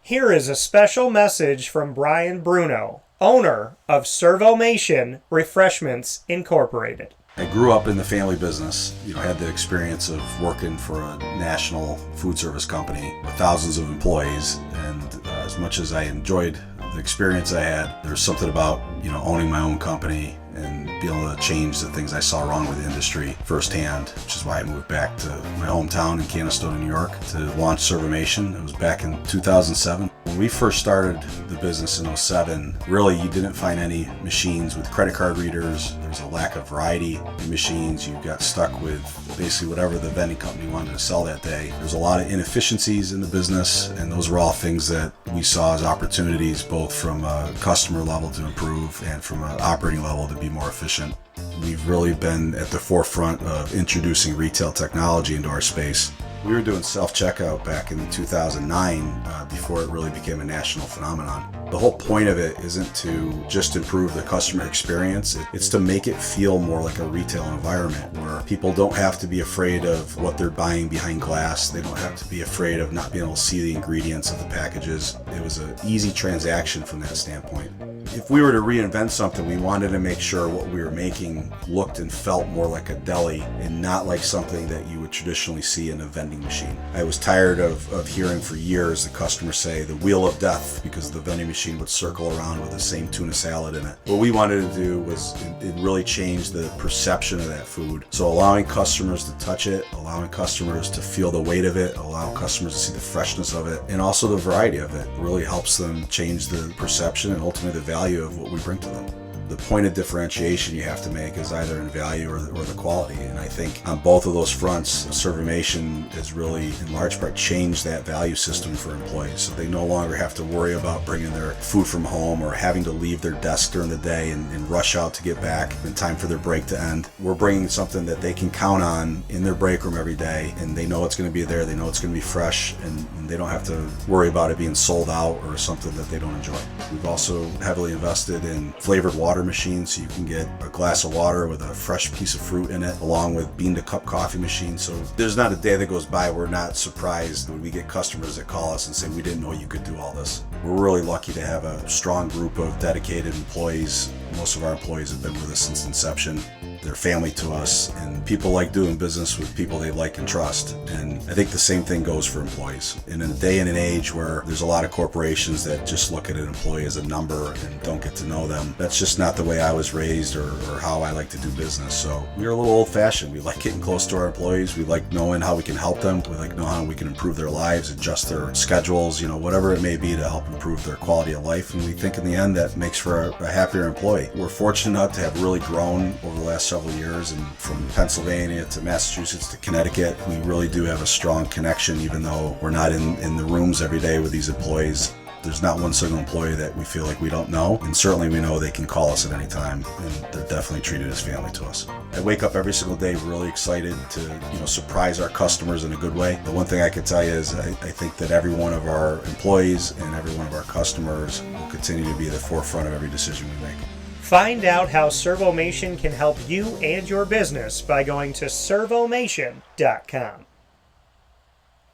S1: Here is a special message from Brian Bruno, owner of Servomation Refreshments Incorporated.
S3: I grew up in the family business, had the experience of working for a national food service company with thousands of employees, and as much as I enjoyed the experience I had, there's something about, owning my own company and being able to change the things I saw wrong with the industry firsthand, which is why I moved back to my hometown in Canastota, New York to launch Servomation. It was back in 2007. When we first started the business in 2007, really you didn't find any machines with credit card readers. There was a lack of variety in machines. You got stuck with basically whatever the vending company wanted to sell that day. There's a lot of inefficiencies in the business, and those were all things that we saw as opportunities, both from a customer level to improve and from an operating level to be more efficient. We've really been at the forefront of introducing retail technology into our space. We were doing self-checkout back in 2009 before it really became a national phenomenon. The whole point of it isn't to just improve the customer experience, it's to make it feel more like a retail environment where people don't have to be afraid of what they're buying behind glass. They don't have to be afraid of not being able to see the ingredients of the packages. It was an easy transaction from that standpoint. If we were to reinvent something, we wanted to make sure what we were making looked and felt more like a deli and not like something that you would traditionally see in a vending machine. I was tired of hearing for years the customer say the wheel of death because the vending machine would circle around with the same tuna salad in it. What we wanted to do was it really changed the perception of that food. So allowing customers to touch it, allowing customers to feel the weight of it, allowing customers to see the freshness of it, and also the variety of it really helps them change the perception and ultimately the value of what we bring to them. The point of differentiation you have to make is either in value or the quality, and I think on both of those fronts, Servomation has really in large part changed that value system for employees, so they no longer have to worry about bringing their food from home or having to leave their desk during the day and rush out to get back in time for their break to end. We're bringing something that they can count on in their break room every day, and they know it's going to be there, they know it's going to be fresh, and they don't have to worry about it being sold out or something that they don't enjoy. We've also heavily invested in flavored water machine, so you can get a glass of water with a fresh piece of fruit in it, along with bean to cup coffee machine. So there's not a day that goes by we're not surprised when we get customers that call us and say, we didn't know you could do all this. We're really lucky to have a strong group of dedicated employees. Most of our employees have been with us since inception. They're family to us, and people like doing business with people they like and trust. And I think the same thing goes for employees. In a day and an age where there's a lot of corporations that just look at an employee as a number and don't get to know them, that's just not the way I was raised or how I like to do business. So we're a little old-fashioned. We like getting close to our employees. We like knowing how we can help them. We like knowing how we can improve their lives, adjust their schedules, whatever it may be to help improve their quality of life. And we think in the end that makes for a happier employee. We're fortunate enough to have really grown over the last several years, and from Pennsylvania to Massachusetts to Connecticut, we really do have a strong connection, even though we're not in the rooms every day with these employees. There's not one single employee that we feel like we don't know, and certainly we know they can call us at any time, and they're definitely treated as family to us. I wake up every single day really excited to surprise our customers in a good way. The one thing I can tell you is I think that every one of our employees and every one of our customers will continue to be at the forefront of every decision we make.
S1: Find out how Servomation can help you and your business by going to servomation.com.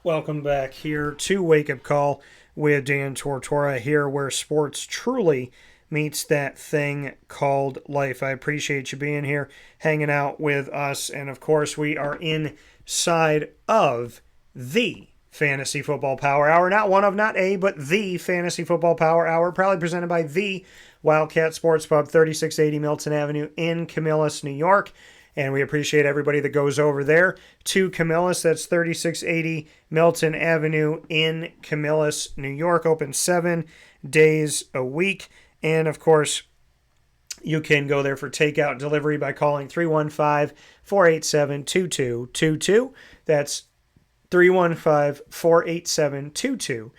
S1: Welcome back here to Wake Up Call with Dan Tortora, here where sports truly meets that thing called life. I appreciate you being here, hanging out with us, and of course we are inside of the Fantasy Football Power Hour. Not one of, not a, but the Fantasy Football Power Hour, proudly presented by the Wildcat Sports Pub, 3680 Milton Avenue in Camillus, New York. And we appreciate everybody that goes over there to Camillus. That's 3680 Milton Avenue in Camillus, New York. Open 7 days a week. And, of course, you can go there for takeout delivery by calling 315-487-2222. That's 315-487-2222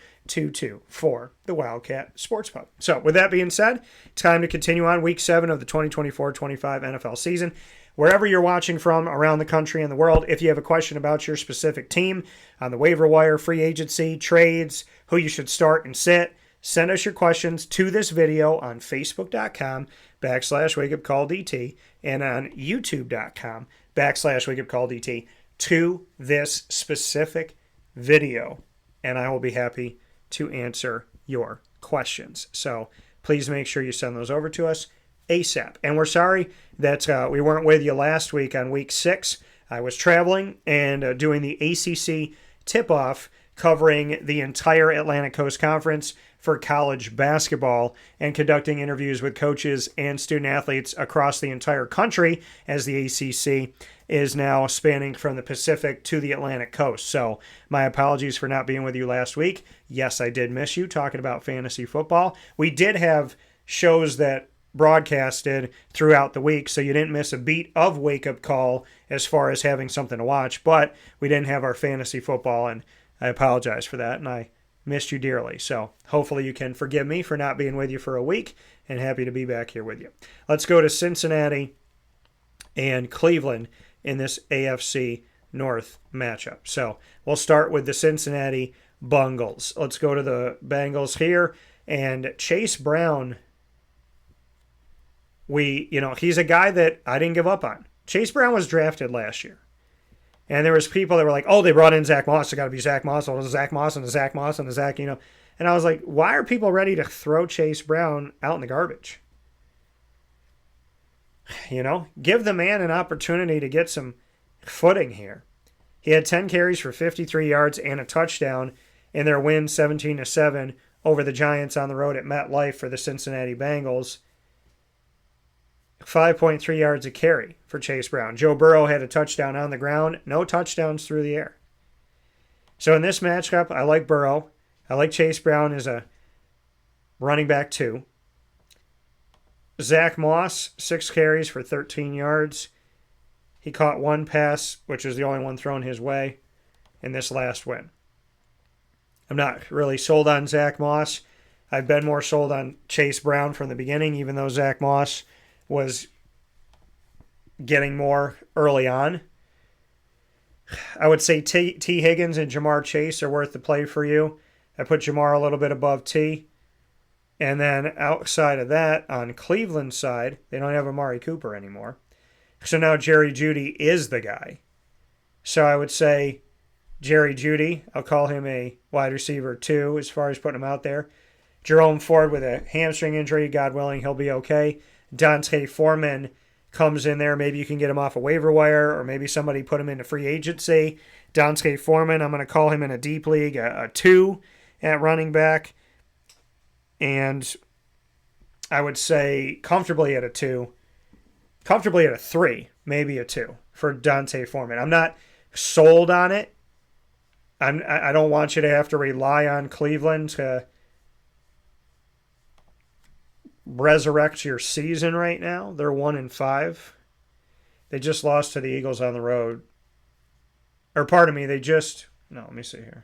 S1: for the Wildcat Sports Pub. So, with that being said, time to continue on Week 7 of the 2024-25 NFL season. Wherever you're watching from around the country and the world, if you have a question about your specific team on the waiver wire, free agency, trades, who you should start and sit, send us your questions to this video on Facebook.com/WakeUpCallDT and on YouTube.com/WakeUpCallDT to this specific video, and I will be happy to answer your questions. So please make sure you send those over to us ASAP. And we're sorry that we weren't with you last week on Week 6. I was traveling and doing the ACC tip-off covering the entire Atlantic Coast Conference for college basketball and conducting interviews with coaches and student-athletes across the entire country, as the ACC is now spanning from the Pacific to the Atlantic Coast. So my apologies for not being with you last week. Yes, I did miss you talking about fantasy football. We did have shows that broadcasted throughout the week, so you didn't miss a beat of Wake Up Call as far as having something to watch, but we didn't have our fantasy football, and I apologize for that, and I missed you dearly. So hopefully you can forgive me for not being with you for a week, and happy to be back here with you. Let's go to Cincinnati and Cleveland in this AFC North matchup. So we'll start with the Cincinnati Bengals. Let's go to the Bengals here, and Chase Brown, he's a guy that I didn't give up on. Chase Brown was drafted last year. And there was people that were like, oh, they brought in Zach Moss. It got to be Zach Moss. Oh, Zach Moss and Zach Moss and Zach, And I was like, why are people ready to throw Chase Brown out in the garbage? Give the man an opportunity to get some footing here. He had 10 carries for 53 yards and a touchdown in their win 17-7 over the Giants on the road at MetLife for the Cincinnati Bengals. 5.3 yards a carry for Chase Brown. Joe Burrow had a touchdown on the ground, no touchdowns through the air. So in this matchup, I like Burrow. I like Chase Brown as a running back 2. Zach Moss, 6 carries for 13 yards. He caught 1 pass, which was the only one thrown his way in this last win. I'm not really sold on Zach Moss. I've been more sold on Chase Brown from the beginning, even though Zach Moss was getting more early on. I would say T. Higgins and Jamar Chase are worth the play for you. I put Jamar a little bit above T. And then outside of that, on Cleveland's side, they don't have Amari Cooper anymore. So now Jerry Jeudy is the guy. So I would say Jerry Jeudy, I'll call him a wide receiver 2 as far as putting him out there. Jerome Ford with a hamstring injury, God willing, he'll be okay. Dante Foreman comes in there. Maybe you can get him off a waiver wire, or maybe somebody put him into free agency. Dante Foreman, I'm going to call him in a deep league a 2 at running back. And I would say comfortably at a 2. Comfortably at a 3, maybe a 2 for Dante Foreman. I'm not sold on it. I don't want you to have to rely on Cleveland to resurrect your season right now. They're 1-5. They just lost to the Eagles on the road. Or pardon me, let me see here.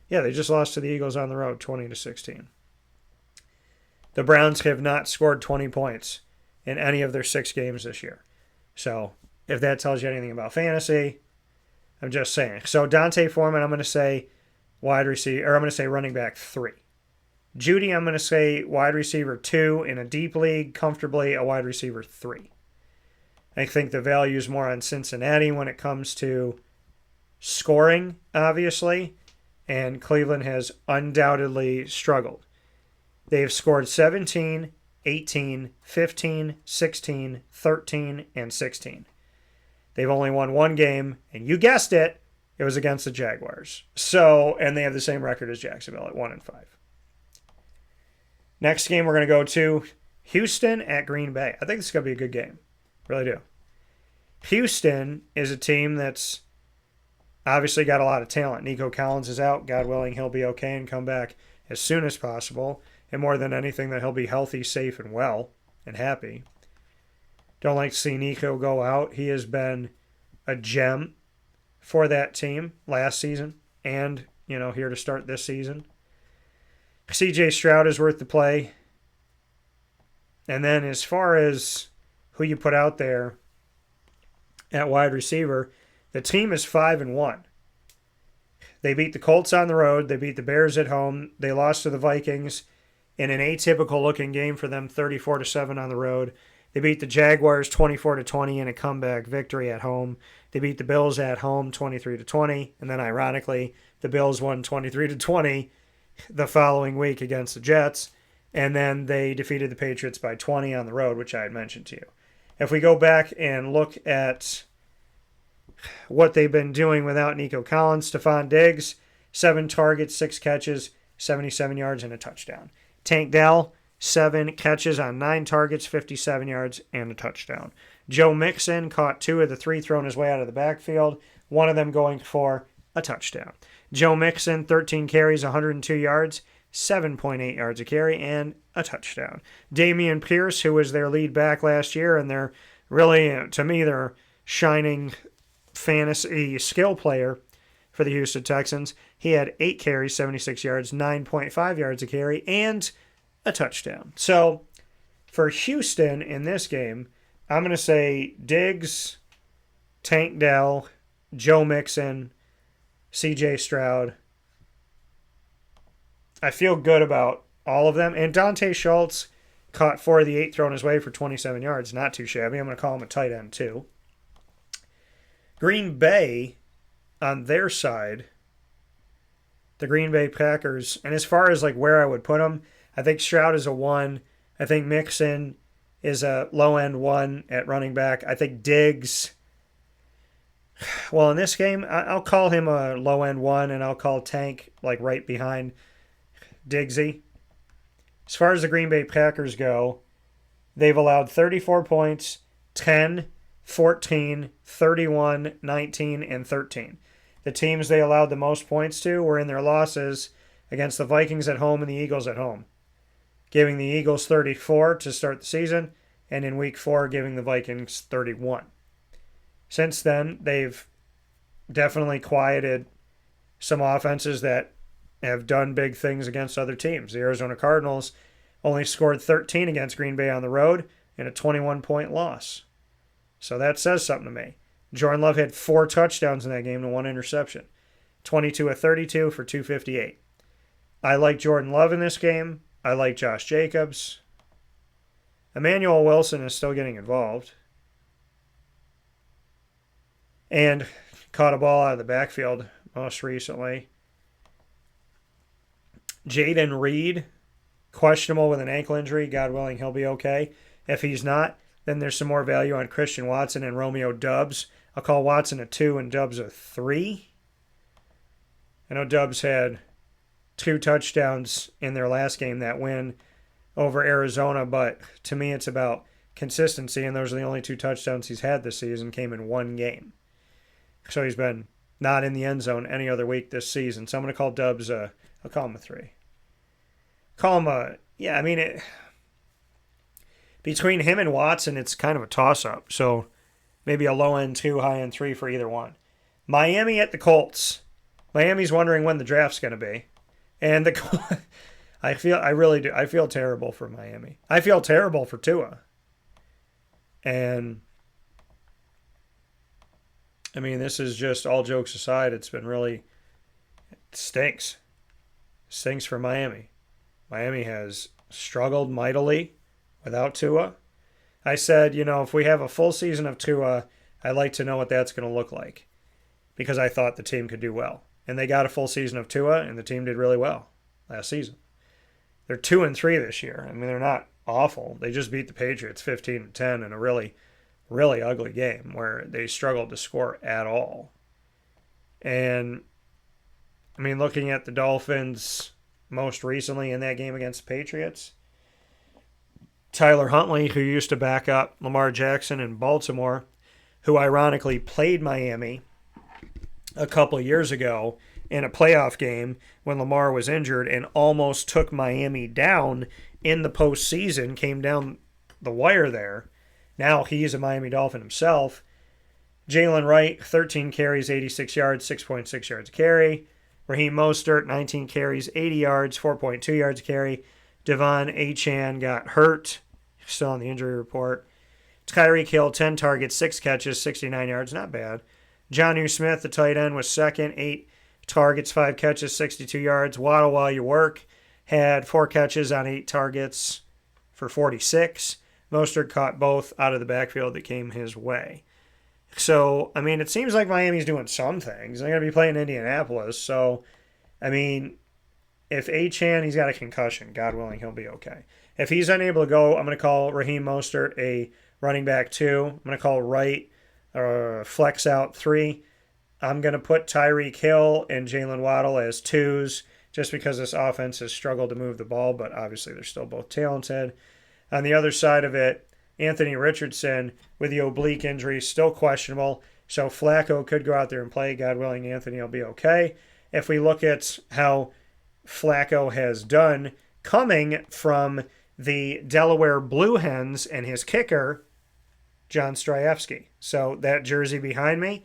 S1: Yeah, they just lost to the Eagles on the road, 20-16. The Browns have not scored 20 points in any of their 6 games this year. So, if that tells you anything about fantasy, I'm just saying. So, Dante Foreman, I'm going to say running back 3. Judy, I'm going to say wide receiver 2 in a deep league, comfortably a wide receiver 3. I think the value is more on Cincinnati when it comes to scoring, obviously, and Cleveland has undoubtedly struggled. They've scored 17, 18, 15, 16, 13, and 16. They've only won 1 game, and you guessed it, it was against the Jaguars. So, and they have the same record as Jacksonville at 1-5. Next game we're going to go to Houston at Green Bay. I think this is going to be a good game. Really do. Houston is a team that's obviously got a lot of talent. Nico Collins is out. God willing, he'll be okay and come back as soon as possible. And more than anything, that he'll be healthy, safe, and well, and happy. Don't like to see Nico go out. He has been a gem for that team last season and, here to start this season. CJ Stroud is worth the play. And then as far as who you put out there at wide receiver, the team is 5-1. They beat the Colts on the road. They beat the Bears at home. They lost to the Vikings in an atypical-looking game for them, 34-7 on the road. They beat the Jaguars 24-20 in a comeback victory at home. They beat the Bills at home 23-20, and then ironically, the Bills won 23-20 the following week against the Jets, and then they defeated the Patriots by 20 on the road, which I had mentioned to you. If we go back and look at what they've been doing without Nico Collins, Stephon Diggs, 7 targets, 6 catches, 77 yards, and a touchdown. Tank Dell, 7 catches on 9 targets, 57 yards, and a touchdown. Joe Mixon caught 2 of the 3 thrown his way out of the backfield, one of them going for a touchdown. Joe Mixon, 13 carries, 102 yards, 7.8 yards a carry, and a touchdown. Dameon Pierce, who was their lead back last year, and they're really, to me, their shining fantasy skill player for the Houston Texans. He had 8 carries, 76 yards, 9.5 yards a carry, and a touchdown. So, for Houston in this game, I'm going to say Diggs, Tank Dell, Joe Mixon, CJ Stroud. I feel good about all of them. And Dante Schultz caught 4 of the 8 thrown his way for 27 yards. Not too shabby. I'm going to call him a tight end too. Green Bay, on their side, the Green Bay Packers, and as far as like where I would put them, I think Stroud is a 1. I think Mixon is a low-end 1 at running back. I think Diggs, well, in this game, I'll call him a low-end 1, and I'll call Tank like right behind Diggsy. As far as the Green Bay Packers go, they've allowed 34 points, 10, 14, 31, 19, and 13. The teams they allowed the most points to were in their losses against the Vikings at home and the Eagles at home, giving the Eagles 34 to start the season, and in Week 4 giving the Vikings 31. Since then, they've definitely quieted some offenses that have done big things against other teams. The Arizona Cardinals only scored 13 against Green Bay on the road in a 21-point loss. So that says something to me. Jordan Love had 4 touchdowns in that game and 1 interception. 22 of 32 for 258. I like Jordan Love in this game. I like Josh Jacobs. Emmanuel Wilson is still getting involved. And caught a ball out of the backfield most recently. Jaden Reed, questionable with an ankle injury. God willing, he'll be okay. If he's not, Then there's some more value on Christian Watson and Romeo Doubs. I'll call Watson a 2 and Doubs a 3. I know Doubs had 2 touchdowns in their last game, that win over Arizona, but to me it's about consistency, and those are the only 2 touchdowns he's had this season, came in 1 game. So he's been not in the end zone any other week this season. So I'm going to call Doubs I'll call him a 3. Call him between him and Watson, it's kind of a toss-up. So maybe a low-end 2, high-end 3 for either one. Miami at the Colts. Miami's wondering when the draft's going to be. And I really do. I feel terrible for Miami. I feel terrible for Tua. And I mean, this is just, all jokes aside, it's been really, it stinks. It stinks for Miami. Miami has struggled mightily without Tua. I said, if we have a full season of Tua, I'd like to know what that's going to look like, because I thought the team could do well. And they got a full season of Tua, and the team did really well last season. They're 2-3 this year. I mean, they're not awful. They just beat the Patriots 15-10 in a really, really ugly game where they struggled to score at all. And, I mean, looking at the Dolphins most recently in that game against the Patriots, Tyler Huntley, who used to back up Lamar Jackson in Baltimore, who ironically played Miami a couple of years ago in a playoff game when Lamar was injured and almost took Miami down in the postseason, came down the wire there. Now he's a Miami Dolphin himself. Jalen Wright, 13 carries, 86 yards, 6.6 yards a carry. Raheem Mostert, 19 carries, 80 yards, 4.2 yards a carry. Devon Achane got hurt, still on the injury report. Tyreek Hill, 10 targets, 6 catches, 69 yards, not bad. Jonnu Smith, the tight end, was second, 8 targets, 5 catches, 62 yards. Waddle while you work had 4 catches on 8 targets for 46. Mostert caught both out of the backfield that came his way. So, I mean, it seems like Miami's doing some things. They're going to be playing Indianapolis. So, I mean, if Achane, he's got a concussion. God willing, he'll be okay. If he's unable to go, I'm going to call Raheem Mostert a running back 2. I'm going to call Wright flex out 3. I'm going to put Tyreek Hill and Jalen Waddle as 2s just because this offense has struggled to move the ball, but obviously they're still both talented. On the other side of it, Anthony Richardson with the oblique injury still questionable, so Flacco could go out there and play. God willing, Anthony will be okay. If we look at how Flacco has done coming from the Delaware Blue Hens and his kicker, John Strajewski. So that jersey behind me,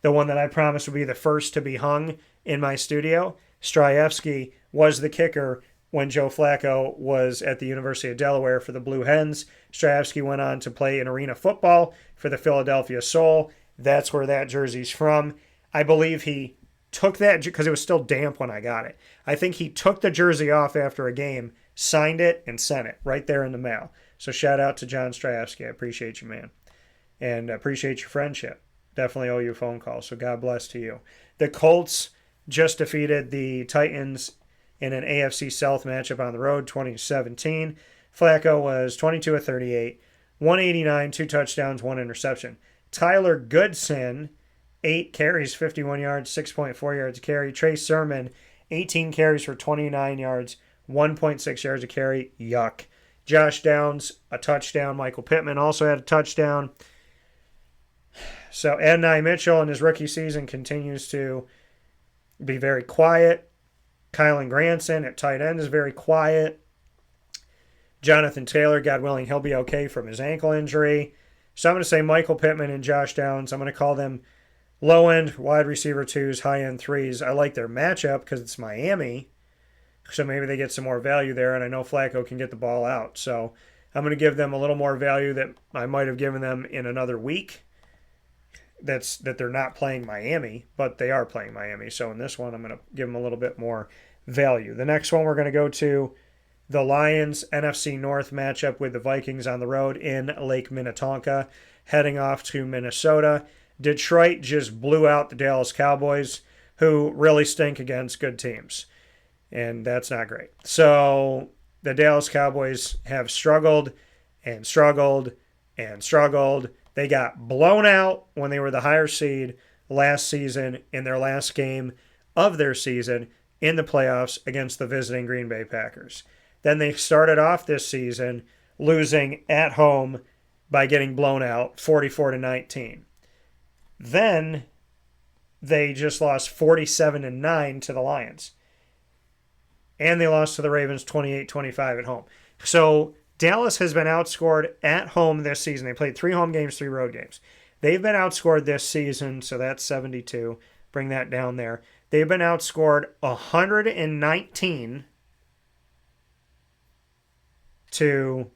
S1: the one that I promised would be the first to be hung in my studio, Strajewski was the kicker when Joe Flacco was at the University of Delaware for the Blue Hens. Strajewski went on to play in arena football for the Philadelphia Soul. That's where that jersey's from. I believe he took that, because it was still damp when I got it. I think he took the jersey off after a game, signed it, and sent it right there in the mail. So shout out to John Strajewski. I appreciate you, man. And appreciate your friendship. Definitely owe you a phone call, so God bless to you. The Colts just defeated the Titans in an AFC South matchup on the road, 20-17. Flacco was 22 of 38, 189, 2 touchdowns, 1 interception. Tyler Goodson, 8 carries, 51 yards, 6.4 yards a carry. Trey Sermon, 18 carries for 29 yards, 1.6 yards a carry. Yuck. Josh Downs, a touchdown. Michael Pittman also had a touchdown. So Adonai Mitchell in his rookie season continues to be very quiet. Kylan Granson at tight end is very quiet. Jonathan Taylor, God willing, he'll be okay from his ankle injury. So I'm going to say Michael Pittman and Josh Downs. I'm going to call them low-end wide receiver 2s, high-end 3s. I like their matchup because it's Miami. So maybe they get some more value there, and I know Flacco can get the ball out. So I'm going to give them a little more value that I might have given them in another week. That they're not playing Miami, but they are playing Miami. So in this one, I'm going to give them a little bit more value. The next one we're going to go to the Lions NFC North matchup with the Vikings on the road in Lake Minnetonka, heading off to Minnesota. Detroit just blew out the Dallas Cowboys, who really stink against good teams. And that's not great. So the Dallas Cowboys have struggled and struggled and struggled. They got blown out when they were the higher seed last season in their last game of their season in the playoffs against the visiting Green Bay Packers. Then they started off this season losing at home by getting blown out 44-19. Then they just lost 47-9 to the Lions. And they lost to the Ravens 28-25 at home. So Dallas has been outscored at home this season. They played 3 home games, 3 road games. They've been outscored this season, so that's 72. Bring that down there. They've been outscored 119 to,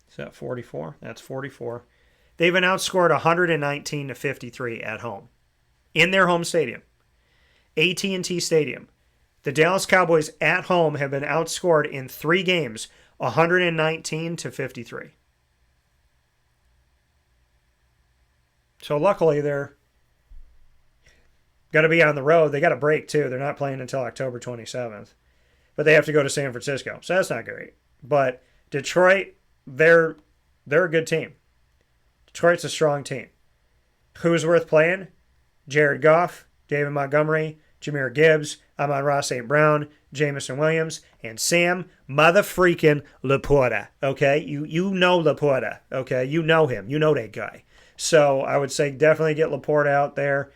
S1: is that 44? That's 44. They've been outscored 119 to 53 at home in their home stadium, AT&T Stadium. The Dallas Cowboys at home have been outscored in 3 games, 119 to 53. So luckily they're got to be on the road. They got a break too. They're not playing until October 27th. But they have to go to San Francisco. So that's not great. But Detroit, they're a good team. Detroit's a strong team. Who's worth playing? Jared Goff, David Montgomery, Jahmyr Gibbs, Amon-Ra St. Brown, Jamison Williams, and Sam motherfreaking Laporta. Okay? You know Laporta. Okay? You know him. You know that guy. So I would say definitely get Laporta out there.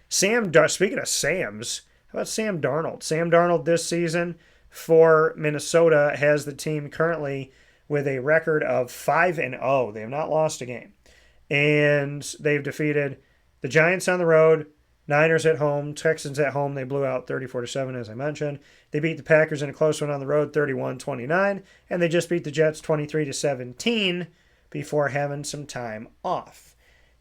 S1: Speaking of Sams, how about Sam Darnold? Sam Darnold this season for Minnesota has the team currently with a record of 5-0. They have not lost a game. And they've defeated the Giants on the road, Niners at home, Texans at home. They blew out 34-7, as I mentioned. They beat the Packers in a close one on the road, 31-29. And they just beat the Jets 23-17 before having some time off.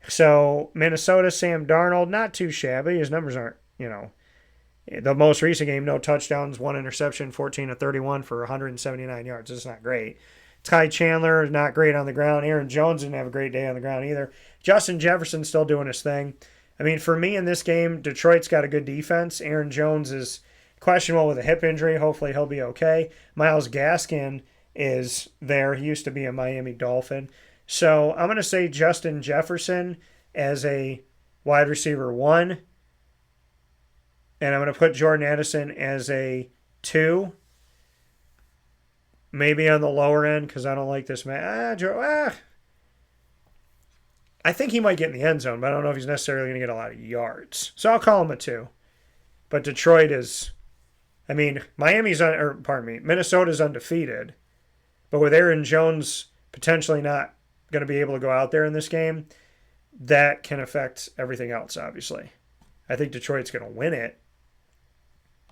S1: So, Minnesota, Sam Darnold, not too shabby. His numbers aren't, the most recent game, no touchdowns, 1 interception, 14-31 for 179 yards. It's not great. Ty Chandler is not great on the ground. Aaron Jones didn't have a great day on the ground either. Justin Jefferson's still doing his thing. I mean, for me in this game, Detroit's got a good defense. Aaron Jones is questionable with a hip injury. Hopefully he'll be okay. Myles Gaskin is there. He used to be a Miami Dolphin. So I'm going to say Justin Jefferson as a wide receiver 1. And I'm going to put Jordan Addison as a 2. Maybe on the lower end because I don't like this man. I think he might get in the end zone, but I don't know if he's necessarily going to get a lot of yards. So I'll call him a 2. But Detroit is, Minnesota's undefeated. But with Aaron Jones potentially not going to be able to go out there in this game, that can affect everything else, obviously. I think Detroit's going to win it.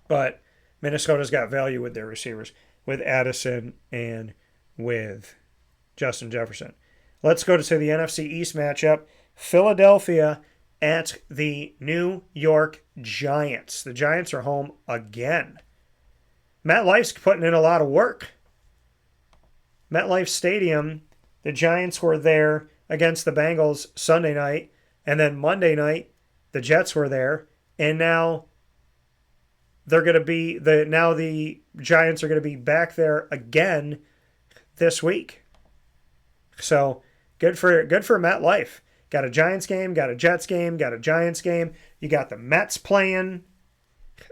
S1: But Minnesota's got value with their receivers, with Addison and with Justin Jefferson. Let's go to the NFC East matchup. Philadelphia at the New York Giants. The Giants are home again. MetLife's putting in a lot of work. MetLife Stadium, the Giants were there against the Bengals Sunday night, and then Monday night, the Jets were there, and now they're going to be the Giants are going to be back there again this week. So good for MetLife. Got a Giants game, got a Jets game, got a Giants game. You got the Mets playing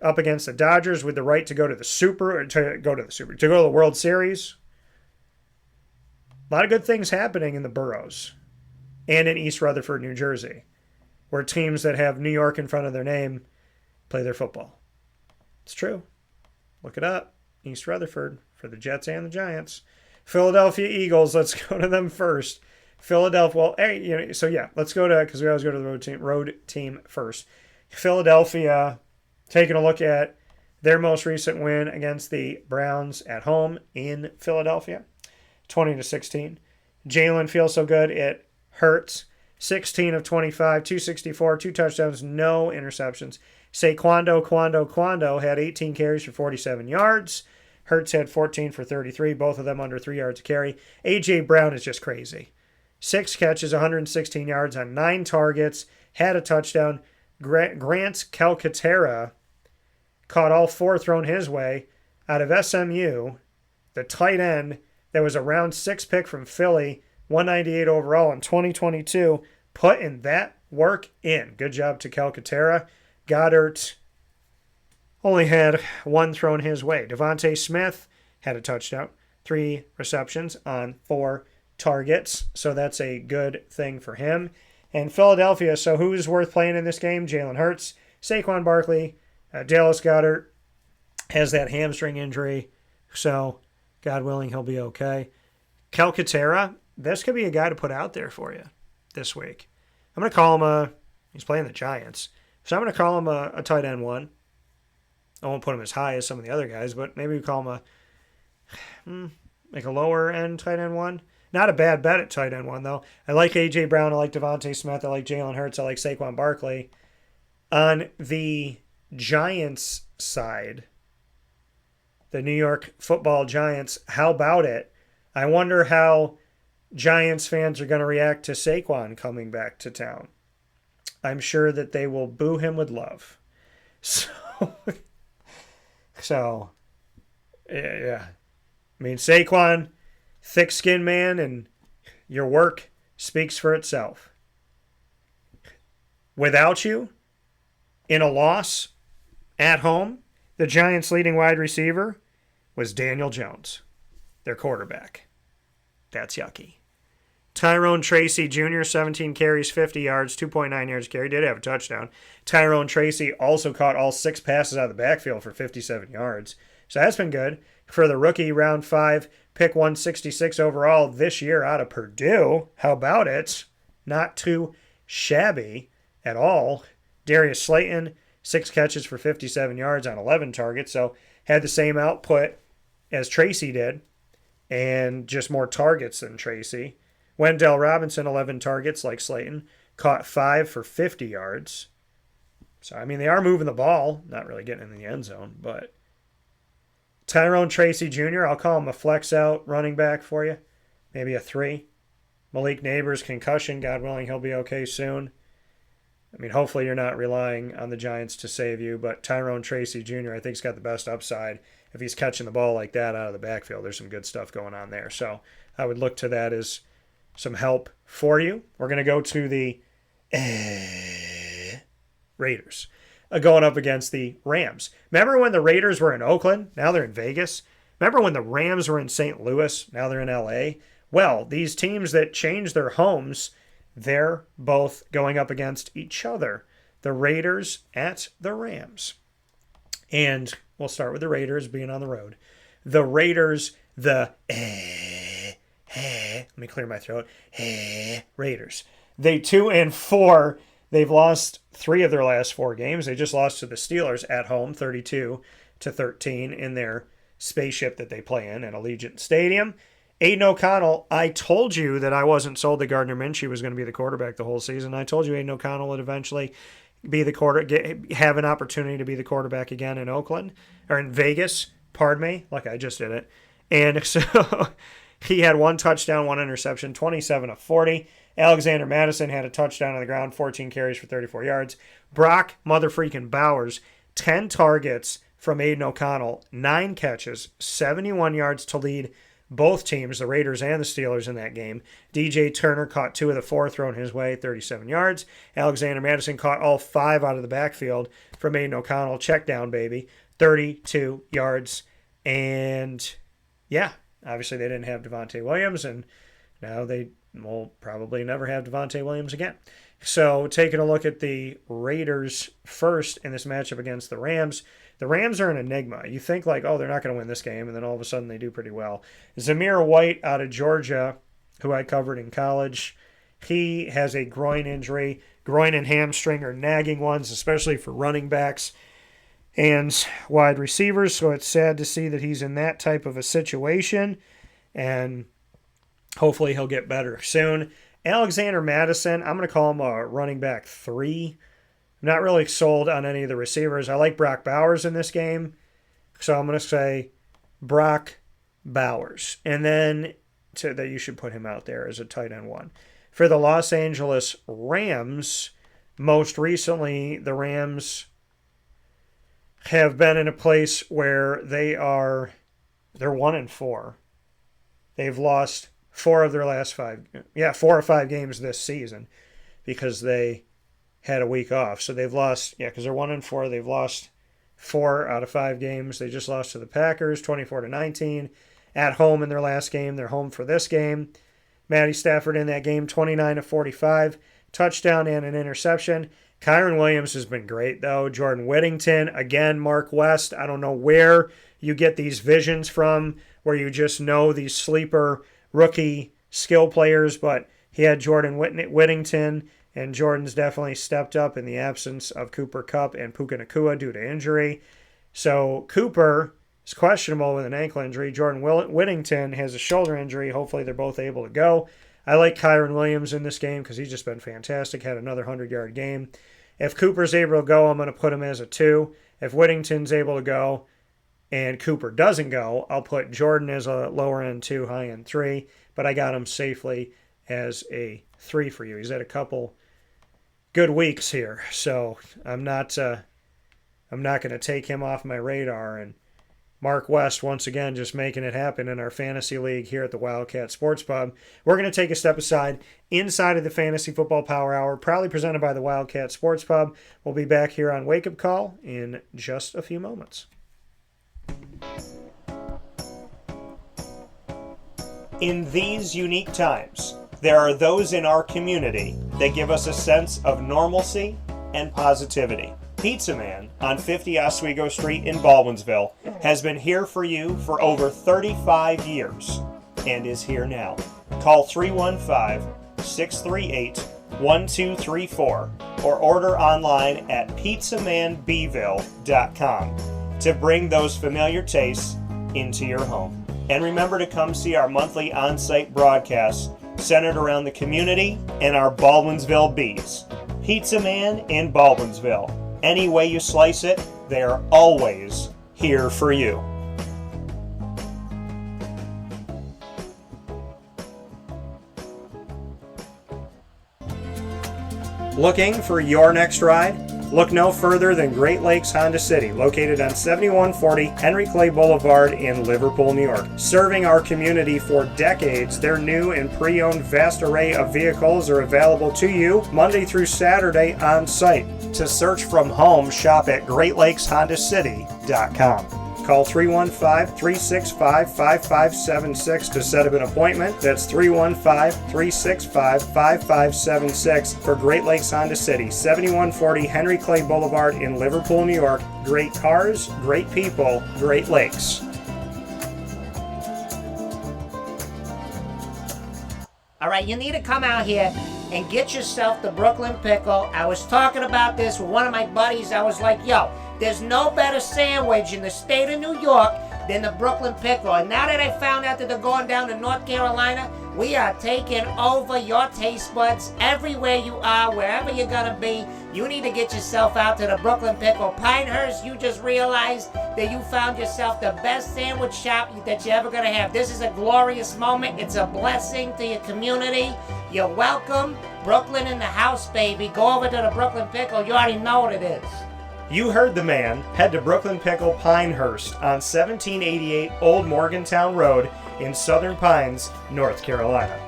S1: up against the Dodgers with the right to go to the World Series. A lot of good things happening in the boroughs and in East Rutherford, New Jersey, where teams that have New York in front of their name play their football. It's true. Look it up. East Rutherford for the Jets and the Giants. Philadelphia Eagles, let's go to them first. Philadelphia, let's go to, because we always go to the road team first. Philadelphia, taking a look at their most recent win against the Browns at home in Philadelphia, 20-16. Jalen feels so good, it hurts. 16 of 25, 264, 2 touchdowns, no interceptions. Quando had 18 carries for 47 yards. Hurts had 14 for 33, both of them under 3 yards a carry. A.J. Brown is just crazy. 6 catches, 116 yards on 9 targets, had a touchdown. Grant Calcaterra caught all 4 thrown his way out of SMU. The tight end that was a round 6 pick from Philly 198 overall in 2022, putting that work in. Good job to Calcaterra. Goddard only had one thrown his way. Devontae Smith had a touchdown, 3 receptions on 4 targets, so that's a good thing for him. And Philadelphia, so who's worth playing in this game? Jalen Hurts, Saquon Barkley, Dallas Goedert has that hamstring injury, so God willing, he'll be okay. Calcaterra, this could be a guy to put out there for you this week. I'm going to call him he's playing the Giants, so I'm going to call him a tight end 1. I won't put him as high as some of the other guys, but maybe we call him like a lower end tight end 1. Not a bad bet at tight end 1, though. I like A.J. Brown. I like Devontae Smith. I like Jalen Hurts. I like Saquon Barkley. On the Giants side, the New York Football Giants, how about it? I wonder how Giants fans are going to react to Saquon coming back to town. I'm sure that they will boo him with love. So yeah. I mean, Saquon, thick-skinned man, and your work speaks for itself. Without you, in a loss, at home, the Giants' leading wide receiver was Daniel Jones, their quarterback. That's yucky. Tyrone Tracy Jr., 17 carries, 50 yards, 2.9 yards carry. Did have a touchdown. Tyrone Tracy also caught all 6 passes out of the backfield for 57 yards. So that's been good. For the rookie, round 5, pick 166 overall this year out of Purdue. How about it? Not too shabby at all. Darius Slayton, 6 catches for 57 yards on 11 targets. So had the same output as Tracy did and just more targets than Tracy. Wendell Robinson, 11 targets like Slayton, caught 5 for 50 yards. So, I mean, they are moving the ball, not really getting in the end zone, but Tyrone Tracy Jr., I'll call him a flex out running back for you, maybe a 3. Malik Neighbors, concussion, God willing, he'll be okay soon. I mean, hopefully you're not relying on the Giants to save you, but Tyrone Tracy Jr., I think, has got the best upside. If he's catching the ball like that out of the backfield, there's some good stuff going on there. So I would look to that as some help for you. We're going to go to the Raiders going up against the Rams. Remember when the Raiders were in Oakland? Now they're in Vegas. Remember when the Rams were in St. Louis? Now they're in L.A. Well, these teams that change their homes, they're both going up against each other. The Raiders at the Rams. And we'll start with the Raiders being on the road. The Raiders, let me clear my throat. Raiders. They 2-4. They've lost 3 of their last 4 games. They just lost to the Steelers at home, 32-13 in their spaceship that they play in at Allegiant Stadium. Aiden O'Connell, I told you that I wasn't sold that Gardner Minshew was going to be the quarterback the whole season. I told you Aiden O'Connell would eventually be the have an opportunity to be the quarterback again in Oakland or in Vegas. Pardon me, like I just did it. And so he had 1 touchdown, 1 interception, 27 of 40. Alexander Madison had a touchdown on the ground, 14 carries for 34 yards. Brock motherfreaking Bowers, 10 targets from Aiden O'Connell, 9 catches, 71 yards to lead both teams, the Raiders and the Steelers, in that game. DJ Turner caught 2 of the 4 thrown his way, 37 yards. Alexander Madison caught all 5 out of the backfield from Aiden O'Connell. Check down, baby. 32 yards. And, yeah, obviously they didn't have Devontae Williams, and now they will probably never have Devontae Williams again. So taking a look at the Raiders first in this matchup against the Rams. The Rams are an enigma. You think like, oh, they're not going to win this game, and then all of a sudden they do pretty well. Zamir White out of Georgia, who I covered in college, he has a groin injury. Groin and hamstring are nagging ones, especially for running backs and wide receivers. So it's sad to see that he's in that type of a situation, and hopefully he'll get better soon. Alexander Madison, I'm going to call him a running back 3. I'm not really sold on any of the receivers. I like Brock Bowers in this game, so I'm going to say Brock Bowers. And then that you should put him out there as a tight end 1. For the Los Angeles Rams, most recently the Rams have been in a place where they're 1-4. They've lost 4 or 5 games this season because they had a week off. So they've lost, because they're 1-4. They've lost 4 out of 5 games. They just lost to the Packers 24-19 at home in their last game. They're home for this game. Matty Stafford in that game, 29-45, touchdown and an interception. Kyron Williams has been great, though. Jordan Whittington, again, Mark West. I don't know where you get these visions from, where you just know these sleeper rookie skill players, but he had Jordan Whittington, and Jordan's definitely stepped up in the absence of Cooper Kupp and Puka Nacua due to injury. So Cooper is questionable with an ankle injury. Jordan Whittington has a shoulder injury. Hopefully they're both able to go. I like Kyron Williams in this game because he's just been fantastic. Had another 100-yard game. If Cooper's able to go, I'm going to put him as a 2. If Whittington's able to go and Cooper doesn't go, I'll put Jordan as a lower-end 2, high-end 3. But I got him safely as a 3 for you. He's had a couple good weeks here, so I'm not going to take him off my radar. And Mark West, once again, just making it happen in our fantasy league here at the Wildcat Sports Pub. We're going to take a step aside inside of the Fantasy Football Power Hour, proudly presented by the Wildcat Sports Pub. We'll be back here on Wake Up Call in just a few moments. In these unique times, there are those in our community that give us a sense of normalcy and positivity. Pizza Man on 50 Oswego Street in Baldwinsville has been here for you for over 35 years and is here now. Call 315-638-1234 or order online at pizzamanbville.com to bring those familiar tastes into your home. And remember to come see our monthly on-site broadcasts centered around the community and our Baldwinsville Bees. Pizza Man in Baldwinsville. Any way you slice it, they are always here for you. Looking for your next ride? Look no further than Great Lakes Honda City, located on 7140 Henry Clay Boulevard in Liverpool, New York. Serving our community for decades, their new and pre-owned vast array of vehicles are available to you Monday through Saturday on site. To search from home, shop at GreatLakesHondaCity.com. Call 315-365-5576 to set up an appointment. That's 315-365-5576 for Great Lakes Honda City, 7140 Henry Clay Boulevard in Liverpool, New York. Great cars, great people, Great Lakes.
S4: All right, you need to come out here and get yourself the Brooklyn Pickle. I was talking about this with one of my buddies. I was like, yo, there's no better sandwich in the state of New York than the Brooklyn Pickle. And now that I found out that they're going down to North Carolina, we are taking over your taste buds everywhere you are, wherever you're going to be. You need to get yourself out to the Brooklyn Pickle. Pinehurst, you just realized that you found yourself the best sandwich shop that you're ever going to have. This is a glorious moment. It's a blessing to your community. You're welcome. Brooklyn in the house, baby. Go over to the Brooklyn Pickle. You already know what it is.
S1: You heard the man. Head to Brooklyn Pickle Pinehurst on 1788 Old Morgantown Road in Southern Pines, North Carolina.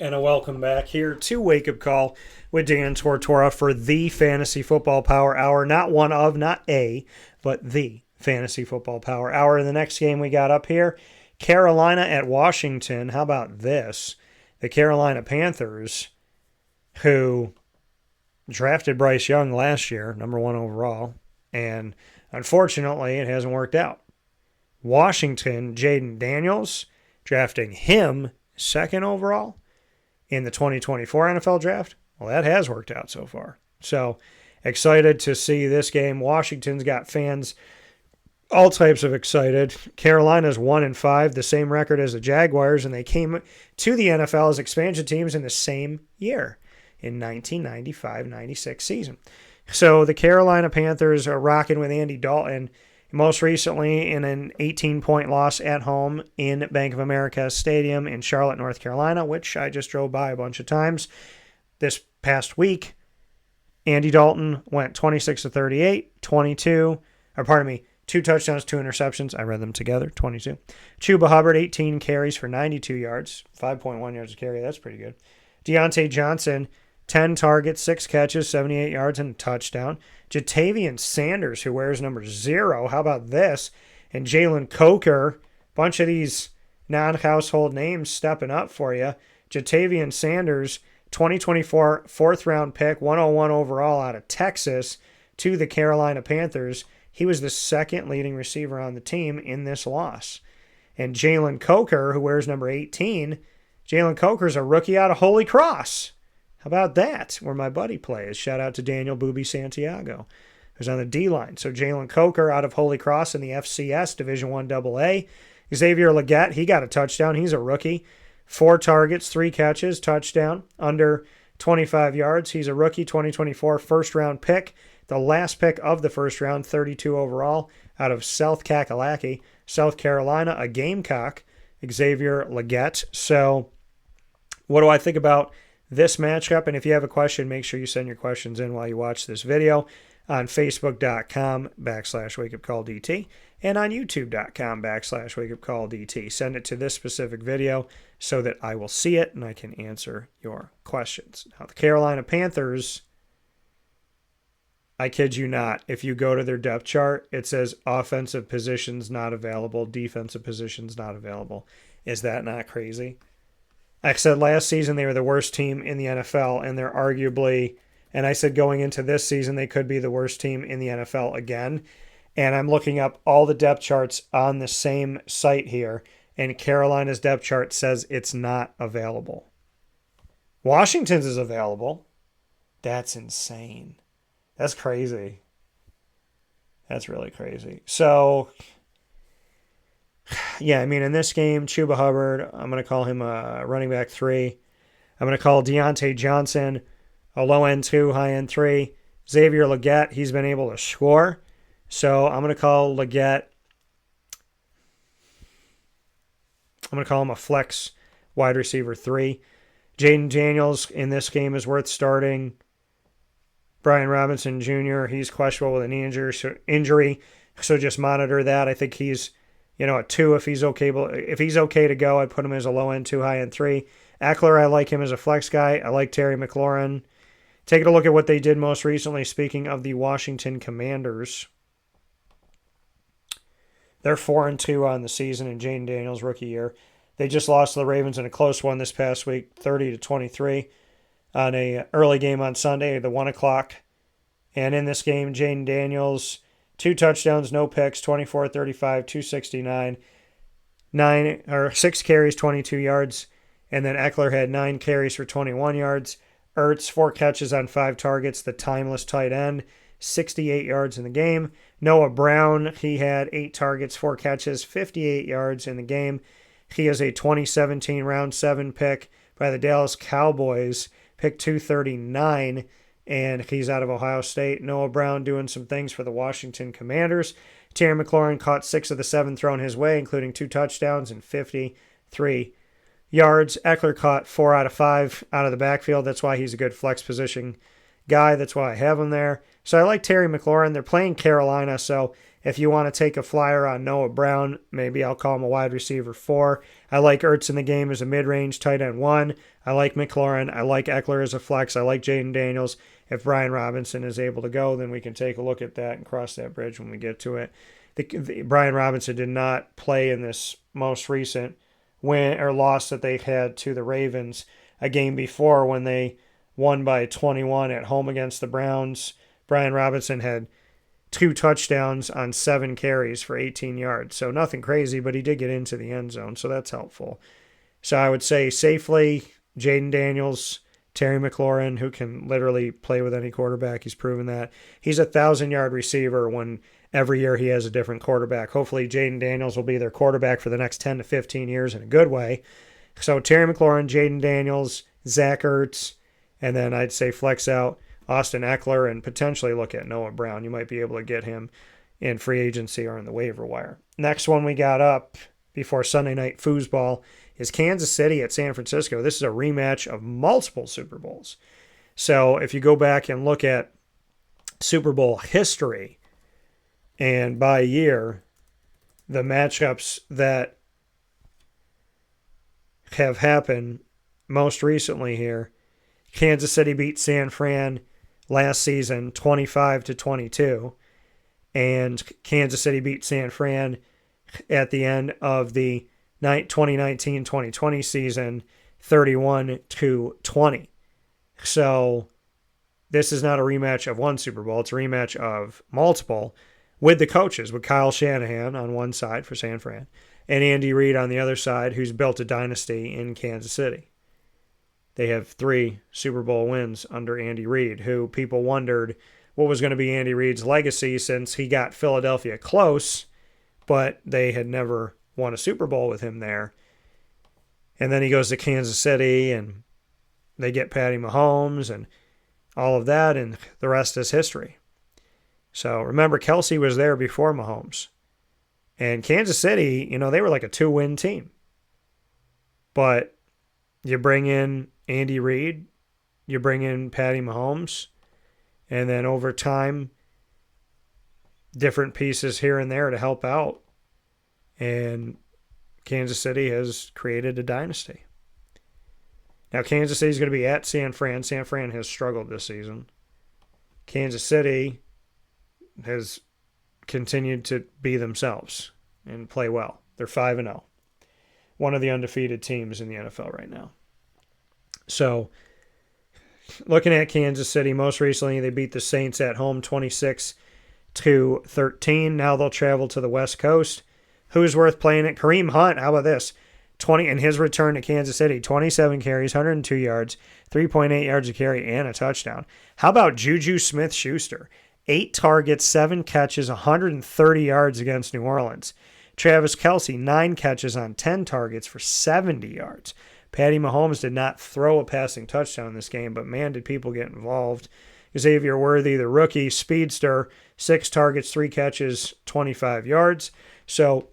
S1: And a welcome back here to Wake Up Call with Dan Tortora for the Fantasy Football Power Hour. Not one of, not a, but the Fantasy Football Power Hour. In the next game we got up here, Carolina at Washington. How about this? The Carolina Panthers, who drafted Bryce Young last year, number 1 overall, and unfortunately it hasn't worked out. Washington, Jaden Daniels, drafting him 2nd overall in the 2024 NFL Draft. Well, that has worked out so far. So excited to see this game. Washington's got fans all types of excited. Carolina's 1-5, the same record as the Jaguars, and they came to the NFL as expansion teams in the same year, in 1995-96 season. So the Carolina Panthers are rocking with Andy Dalton, most recently in an 18-point loss at home in Bank of America Stadium in Charlotte, North Carolina, which I just drove by a bunch of times. This past week, Andy Dalton went 26 of 38, 22, or pardon me, 2 touchdowns, 2 interceptions. I read them together, 22. Chuba Hubbard, 18 carries for 92 yards, 5.1 yards a carry. That's pretty good. Deontay Johnson, 10 targets, 6 catches, 78 yards, and a touchdown. Jatavian Sanders, who wears number 0. How about this? And Jalen Coker, bunch of these non-household names stepping up for you. Jatavian Sanders, 2024 4th-round pick, 101 overall out of Texas to the Carolina Panthers. He was the second leading receiver on the team in this loss. And Jalen Coker, who wears number 18, Jalen Coker's a rookie out of Holy Cross. How about that? Where my buddy plays. Shout out to Daniel Booby Santiago, who's on the D-line. So Jalen Coker out of Holy Cross in the FCS Division I AA. Xavier Legette, he got a touchdown. He's a rookie. 4 targets, 3 catches, touchdown, under 25 yards. He's a rookie, 2024 first-round pick. The last pick of the first round, 32 overall, out of South Kakalaki, South Carolina, a Gamecock, Xavier Legette. So what do I think about this matchup? And if you have a question, make sure you send your questions in while you watch this video on Facebook.com/WakeUpCallDT and on YouTube.com/WakeUpCallDT. Send it to this specific video so that I will see it and I can answer your questions. Now, the Carolina Panthers, I kid you not, if you go to their depth chart, it says offensive positions not available, defensive positions not available. Is that not crazy? Like I said, last season they were the worst team in the NFL, and they're arguably, and I said going into this season they could be the worst team in the NFL again. And I'm looking up all the depth charts on the same site here, and Carolina's depth chart says it's not available. Washington's is available. That's insane. That's crazy. That's really crazy. So, yeah, I mean, in this game, Chuba Hubbard, I'm going to call him a running back 3. I'm going to call Deontay Johnson a low-end 2, high-end 3. Xavier Legette, he's been able to score. So I'm going to call Legette, I'm going to call him a flex wide receiver 3. Jaden Daniels in this game is worth starting. Brian Robinson Jr., he's questionable with an injury, so just monitor that. I think he's, a 2 if he's okay. If he's okay to go, I'd put him as a low end 2, high end 3. Eckler, I like him as a flex guy. I like Terry McLaurin. Taking a look at what they did most recently, speaking of the Washington Commanders. They're 4-2 on the season in Jaden Daniels' rookie year. They just lost to the Ravens in a close one this past week, 30-23. On a early game on Sunday, the 1 o'clock. And in this game, Jaden Daniels, 2 touchdowns, no picks, 24-35, 269, 6 carries, 22 yards. And then Eckler had 9 carries for 21 yards. Ertz, 4 catches on 5 targets, the timeless tight end, 68 yards in the game. Noah Brown, he had 8 targets, 4 catches, 58 yards in the game. He is a 2017 round 7 pick by the Dallas Cowboys. Pick 239, and he's out of Ohio State. Noah Brown doing some things for the Washington Commanders. Terry McLaurin caught 6 of the 7 thrown his way, including 2 touchdowns and 53 yards. Eckler caught 4 out of 5 out of the backfield. That's why he's a good flex position guy. That's why I have him there. So I like Terry McLaurin. They're playing Carolina, so if you want to take a flyer on Noah Brown, maybe I'll call him a wide receiver 4. I like Ertz in the game as a mid-range tight end 1. I like McLaurin. I like Eckler as a flex. I like Jaden Daniels. If Brian Robinson is able to go, then we can take a look at that and cross that bridge when we get to it. Brian Robinson did not play in this most recent win or loss that they had to the Ravens a game before when they won by 21 at home against the Browns. Brian Robinson had 2 touchdowns on 7 carries for 18 yards. So nothing crazy, but he did get into the end zone, so that's helpful. So I would say safely Jaden Daniels, Terry McLaurin, who can literally play with any quarterback. He's proven that. He's a 1,000-yard receiver when every year he has a different quarterback. Hopefully Jaden Daniels will be their quarterback for the next 10 to 15 years in a good way. So Terry McLaurin, Jaden Daniels, Zach Ertz, and then I'd say flex out Austin Eckler and potentially look at Noah Brown. You might be able to get him in free agency or in the waiver wire. Next one we got up before Sunday Night Foosball is Kansas City at San Francisco. This is a rematch of multiple Super Bowls. So if you go back and look at Super Bowl history and by year, the matchups that have happened most recently here, Kansas City beat San Fran last season 25-22, and Kansas City beat San Fran at the end of the 2019-2020 season 31-20. So this is not a rematch of one Super Bowl. It's a rematch of multiple with the coaches, with Kyle Shanahan on one side for San Fran and Andy Reid on the other side, who's built a dynasty in Kansas City. They have 3 Super Bowl wins under Andy Reid, who people wondered what was going to be Andy Reid's legacy since he got Philadelphia close, but they had never won a Super Bowl with him there. And then he goes to Kansas City, and they get Patty Mahomes and all of that, and the rest is history. So remember, Kelsey was there before Mahomes. And Kansas City, they were like a 2-win team. But you bring in Andy Reid, you bring in Patty Mahomes, and then over time, different pieces here and there to help out. And Kansas City has created a dynasty. Now, Kansas City is going to be at San Fran. San Fran has struggled this season. Kansas City has continued to be themselves and play well. They're 5-0. One of the undefeated teams in the NFL right now. So, looking at Kansas City, most recently they beat the Saints at home 26-13. Now they'll travel to the West Coast. Who's worth playing it? Kareem Hunt, how about this? 20 in his return to Kansas City, 27 carries, 102 yards, 3.8 yards a carry, and a touchdown. How about Juju Smith-Schuster? 8 targets, 7 catches, 130 yards against New Orleans. Travis Kelce, 9 catches on 10 targets for 70 yards. Patty Mahomes did not throw a passing touchdown in this game, but man, did people get involved. Xavier Worthy, the rookie speedster, 6 targets, 3 catches, 25 yards. So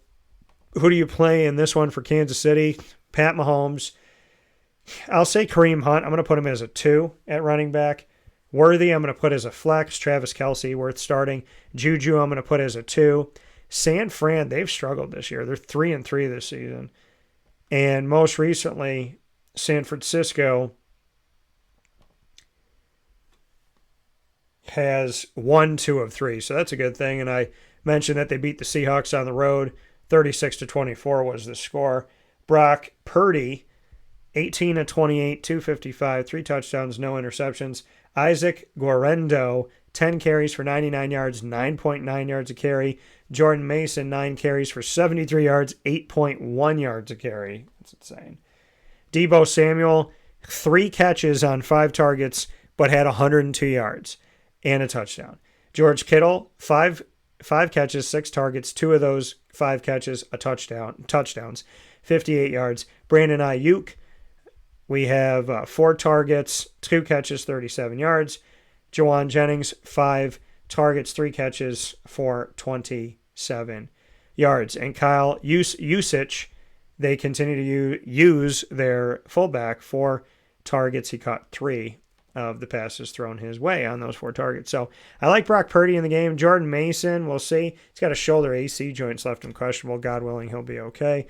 S1: who do you play in this one for Kansas City? Pat Mahomes. I'll say Kareem Hunt. I'm going to put him as a 2 at running back. Worthy, I'm going to put as a flex. Travis Kelce, worth starting. Juju, I'm going to put as a 2. San Fran, they've struggled this year. They're 3-3 this season. And most recently, San Francisco has won 2 of 3. So that's a good thing. And I mentioned that they beat the Seahawks on the road. 36-24 was the score. Brock Purdy, 18-28, 255, 3 touchdowns, no interceptions. Isaac Guerendo, 10 carries for 99 yards, 9.9 yards a carry. Jordan Mason, 9 carries for 73 yards, 8.1 yards a carry. That's insane. Deebo Samuel, 3 catches on 5 targets, but had 102 yards and a touchdown. George Kittle, 5 catches, 6 targets, 2 of those 5 catches, touchdowns, 58 yards. Brandon Ayuk, we have 4 targets, 2 catches, 37 yards. Jawan Jennings, 5 targets, 3 catches for 27 yards. And Kyle Usich, they continue to use their fullback, 4 targets. He caught 3 of the passes thrown his way on those 4 targets. So I like Brock Purdy in the game. Jordan Mason, we'll see. He's got a shoulder AC joints left him questionable. God willing, he'll be okay.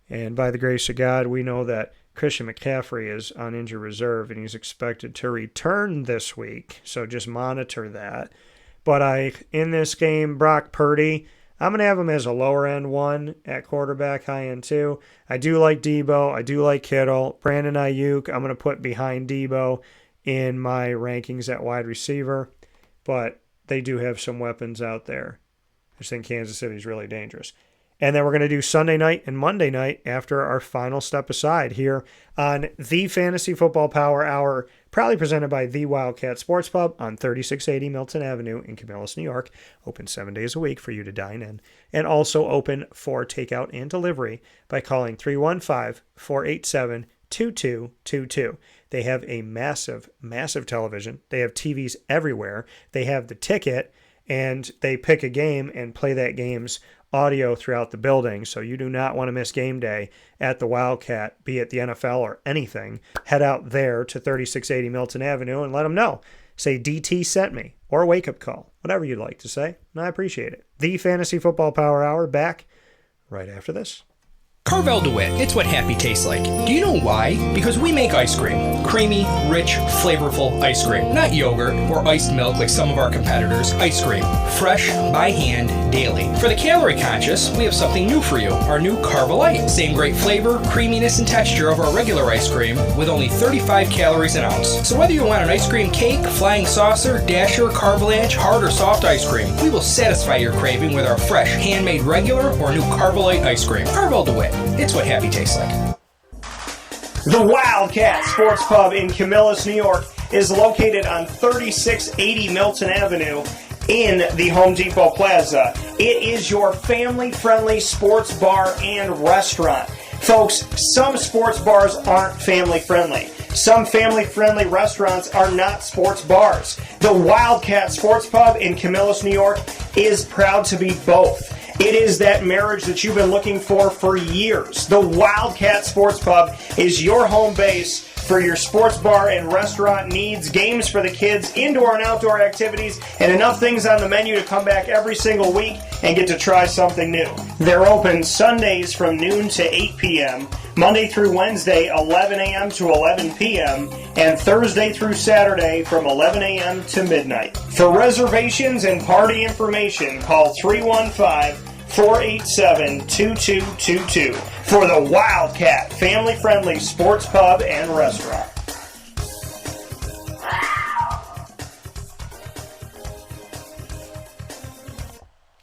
S1: And by the grace of God, we know that Christian McCaffrey is on injured reserve, and he's expected to return this week. So just monitor that. But in this game, Brock Purdy, I'm going to have him as a lower-end 1 at quarterback, high-end 2. I do like Deebo. I do like Kittle. Brandon Ayuk, I'm going to put behind Deebo in my rankings at wide receiver. But they do have some weapons out there. I just think Kansas City is really dangerous. And then we're going to do Sunday night and Monday night after our final step aside here on the Fantasy Football Power Hour, proudly presented by the Wildcat Sports Pub on 3680 Milton Avenue in Camillus, New York. Open 7 days a week for you to dine in. And also open for takeout and delivery by calling 315-487-2222. They have a massive, massive television. They have TVs everywhere. They have the ticket, and they pick a game and play that games audio throughout the building. So you do not want to miss game day at the Wildcat, be it the NFL or anything. Head out there to 3680 Milton Avenue and let them know. Say DT sent me, or a wake-up call, whatever you'd like to say, and I appreciate it. The Fantasy Football Power Hour back right after this.
S5: Carvel DeWitt, it's what happy tastes like. Do you know why? Because we make ice cream. Creamy, rich, flavorful ice cream. Not yogurt or iced milk like some of our competitors. Ice cream. Fresh, by hand, daily. For the calorie conscious, we have something new for you. Our new Carvelite. Same great flavor, creaminess, and texture of our regular ice cream with only 35 calories an ounce. So whether you want an ice cream cake, flying saucer, dasher, carvalanche, hard or soft ice cream, we will satisfy your craving with our fresh, handmade regular or new Carvelite ice cream. Carvel DeWitt. It's what happy tastes like.
S1: The Wildcat Sports Pub in Camillus, New York is located on 3680 Milton Avenue in the Home Depot Plaza. It is your family-friendly sports bar and restaurant. Folks, some sports bars aren't family-friendly. Some family-friendly restaurants are not sports bars. The Wildcat Sports Pub in Camillus, New York is proud to be both. It is that marriage that you've been looking for years. The Wildcat Sports Pub is your home base for your sports bar and restaurant needs, games for the kids, indoor and outdoor activities, and enough things on the menu to come back every single week and get to try something new. They're open Sundays from noon to 8 p.m., Monday through Wednesday, 11 a.m. to 11 p.m., and Thursday through Saturday from 11 a.m. to midnight. For reservations and party information, call 315-487-2222 for the Wildcat family-friendly sports pub and restaurant.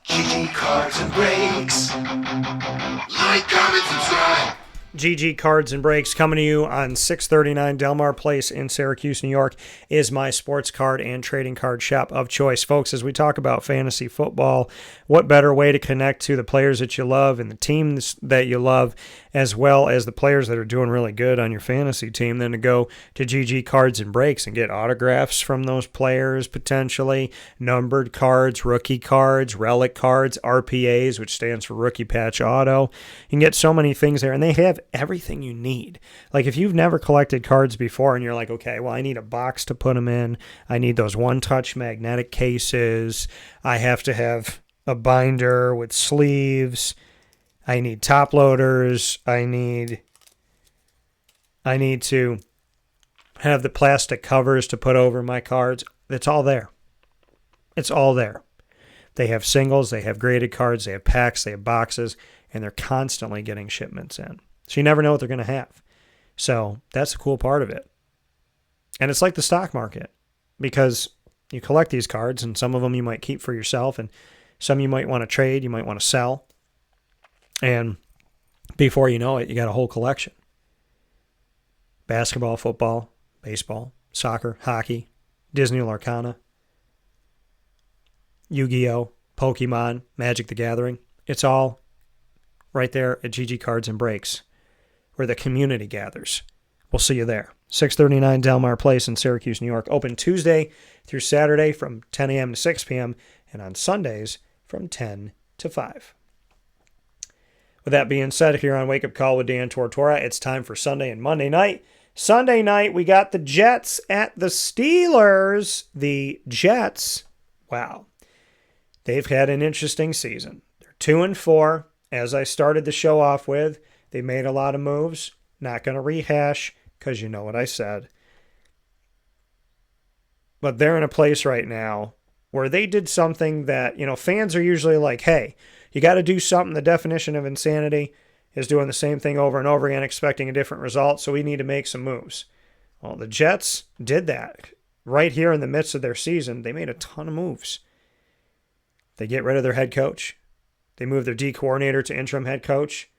S6: GG Cards and Breaks. Like, comment, subscribe.
S1: GG Cards and Breaks coming to you on 639 Delmar Place in Syracuse, New York is my sports card and trading card shop of choice. Folks, as we talk about fantasy football, what better way to connect to the players that you love and the teams that you love, as well as the players that are doing really good on your fantasy team, than to go to GG Cards and Breaks and get autographs from those players, potentially, numbered cards, rookie cards, relic cards, RPAs, which stands for Rookie Patch Auto. You can get so many things there, and they have everything you need. Like if you've never collected cards before and you're like, okay, well, I need a box to put them in. I need those one-touch magnetic cases. I have to have a binder with sleeves. I need top loaders. I need to have the plastic covers to put over my cards. It's all there. It's all there. They have singles, they have graded cards, they have packs, they have boxes, and they're constantly getting shipments in. So you never know what they're going to have. So that's the cool part of it. And it's like the stock market, because you collect these cards, and some of them you might keep for yourself, and some you might want to trade, you might want to sell. And before you know it, you got a whole collection. Basketball, football, baseball, soccer, hockey, Disney Arcana, Yu-Gi-Oh!, Pokemon, Magic the Gathering. It's all right there at GG Cards and Breaks, where the community gathers. We'll see you there. 639 Delmar Place in Syracuse, New York. Open Tuesday through Saturday from 10 a.m. to 6 p.m. and on Sundays from 10 to 5. With that being said, here on Wake Up Call with Dan Tortora, it's time for Sunday and Monday night. Sunday night, we got the Jets at the Steelers. The Jets, wow, they've had an interesting season. They're 2-4. As I started the show off with, they made a lot of moves. Not going to rehash, because you know what I said. But they're in a place right now where they did something that, fans are usually like, hey, you got to do something. The definition of insanity is doing the same thing over and over again, expecting a different result, so we need to make some moves. Well, the Jets did that. Right here in the midst of their season, they made a ton of moves. They get rid of their head coach. They moved their D coordinator to interim head coach.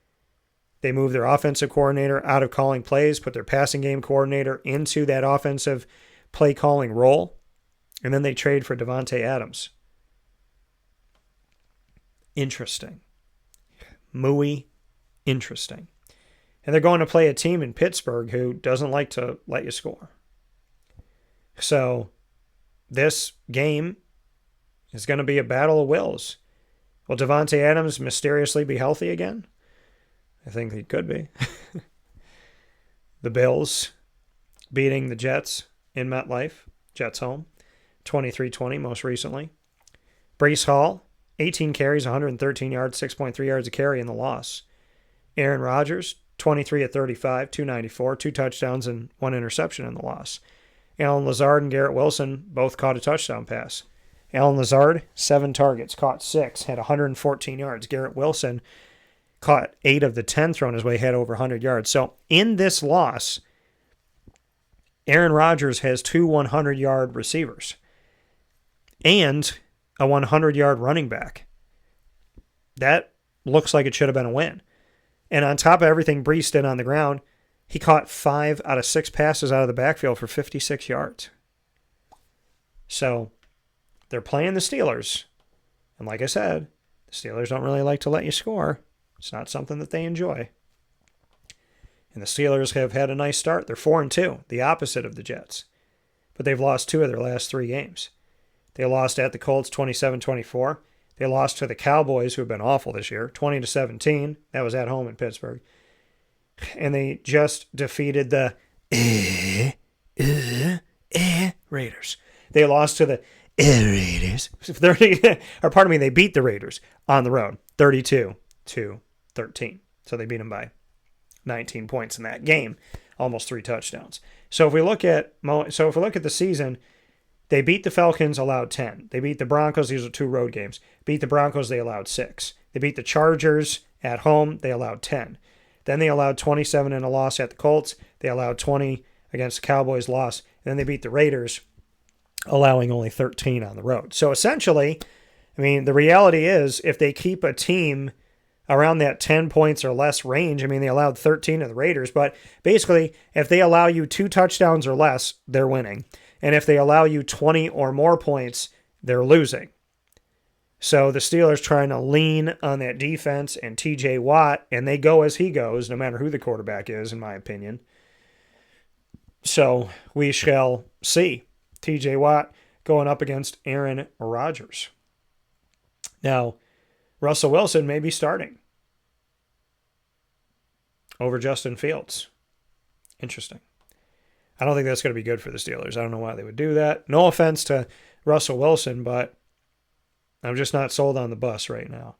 S1: They moved their offensive coordinator out of calling plays, put their passing game coordinator into that offensive play calling role, and then they trade for Devontae Adams. Interesting. Muy interesting. And they're going to play a team in Pittsburgh who doesn't like to let you score. So this game is going to be a battle of wills. Will Devontae Adams mysteriously be healthy again? I think he could be. The Bills beating the Jets in MetLife. Jets home. 23-20 most recently. Breece Hall, 18 carries, 113 yards, 6.3 yards a carry in the loss. Aaron Rodgers, 23 of 35, 294, 2 touchdowns and 1 interception in the loss. Allen Lazard and Garrett Wilson both caught a touchdown pass. Allen Lazard, 7 targets, caught 6, had 114 yards. Garrett Wilson caught 8 of the 10 thrown his way, had over 100 yards. So in this loss, Aaron Rodgers has 2 100-yard receivers and a 100-yard running back. That looks like it should have been a win. And on top of everything Breece did on the ground, he caught 5 out of 6 passes out of the backfield for 56 yards. So they're playing the Steelers. And like I said, the Steelers don't really like to let you score. It's not something that they enjoy. And the Steelers have had a nice start. They're 4-2, the opposite of the Jets. But they've lost 2 of their last 3 games. They lost at the Colts 27-24. They lost to the Cowboys, who have been awful this year, 20-17. That was at home in Pittsburgh. And they just defeated the Raiders. They lost to the Raiders. They beat the Raiders on the road, 32-13. So they beat them by 19 points in that game, almost 3 touchdowns. So if we look at the season, they beat the Falcons, allowed 10. They beat the Broncos. These are 2 road games. Beat the Broncos, they allowed 6. They beat the Chargers at home. They allowed 10. Then they allowed 27 in a loss at the Colts. They allowed 20 against the Cowboys, loss. And then they beat the Raiders, allowing only 13 on the road. So essentially, I mean, the reality is if they keep a team around that 10 points or less range, I mean, they allowed 13 to the Raiders, but basically, if they allow you 2 touchdowns or less, they're winning. And if they allow you 20 or more points, they're losing. So the Steelers trying to lean on that defense and TJ Watt, and they go as he goes, no matter who the quarterback is, in my opinion. So we shall see TJ Watt going up against Aaron Rodgers. Now, Russell Wilson may be starting over Justin Fields. Interesting. I don't think that's going to be good for the Steelers. I don't know why they would do that. No offense to Russell Wilson, but I'm just not sold on the bus right now.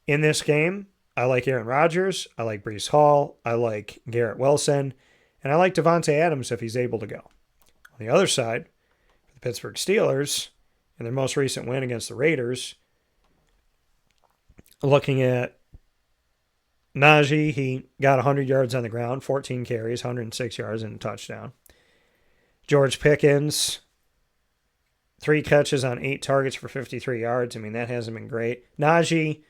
S1: In this game, I like Aaron Rodgers. I like Breece Hall. I like Garrett Wilson. And I like Devontae Adams if he's able to go. On the other side, for the Pittsburgh Steelers, in their most recent win against the Raiders, looking at Najee, he got 100 yards on the ground, 14 carries, 106 yards, and a touchdown. George Pickens, 3 catches on 8 targets for 53 yards. I mean, that hasn't been great. Najee,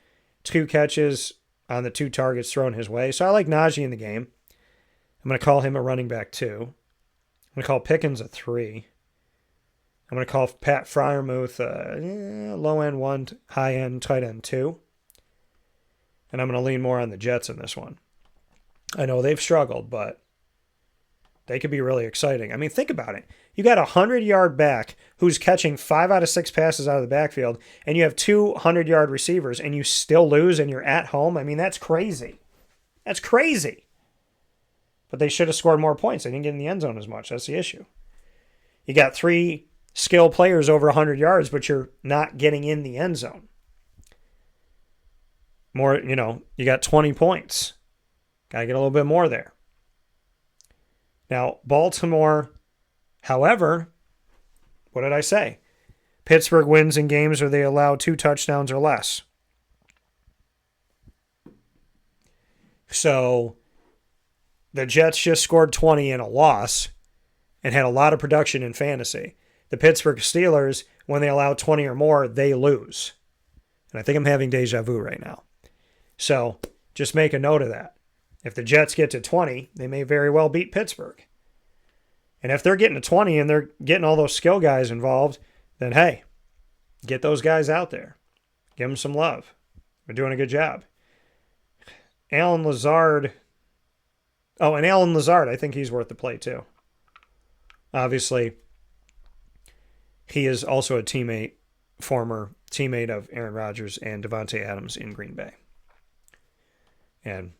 S1: 2 catches on the 2 targets thrown his way. So I like Najee in the game. I'm going to call him a running back 2. I'm going to call Pickens a 3. I'm going to call Pat Freiermuth a low-end 1, high-end tight end 2. And I'm going to lean more on the Jets in this one. I know they've struggled, but they could be really exciting. I mean, think about it. You got a 100-yard back who's catching 5 out of 6 passes out of the backfield, and you have 2 100-yard receivers, and you still lose, and you're at home. I mean, that's crazy. That's crazy. But they should have scored more points. They didn't get in the end zone as much. That's the issue. You got 3 skilled players over 100 yards, but you're not getting in the end zone. More, you got 20 points. Got to get a little bit more there. Now, Baltimore, however, what did I say? Pittsburgh wins in games where they allow 2 touchdowns or less. So, the Jets just scored 20 in a loss and had a lot of production in fantasy. The Pittsburgh Steelers, when they allow 20 or more, they lose. And I think I'm having deja vu right now. So, just make a note of that. If the Jets get to 20, they may very well beat Pittsburgh. And if they're getting to 20 and they're getting all those skill guys involved, then hey, get those guys out there. Give them some love. They're doing a good job. Allen Lazard. Oh, and Allen Lazard, I think he's worth the play too. Obviously, he is also a teammate, former teammate of Aaron Rodgers and Devontae Adams in Green Bay. And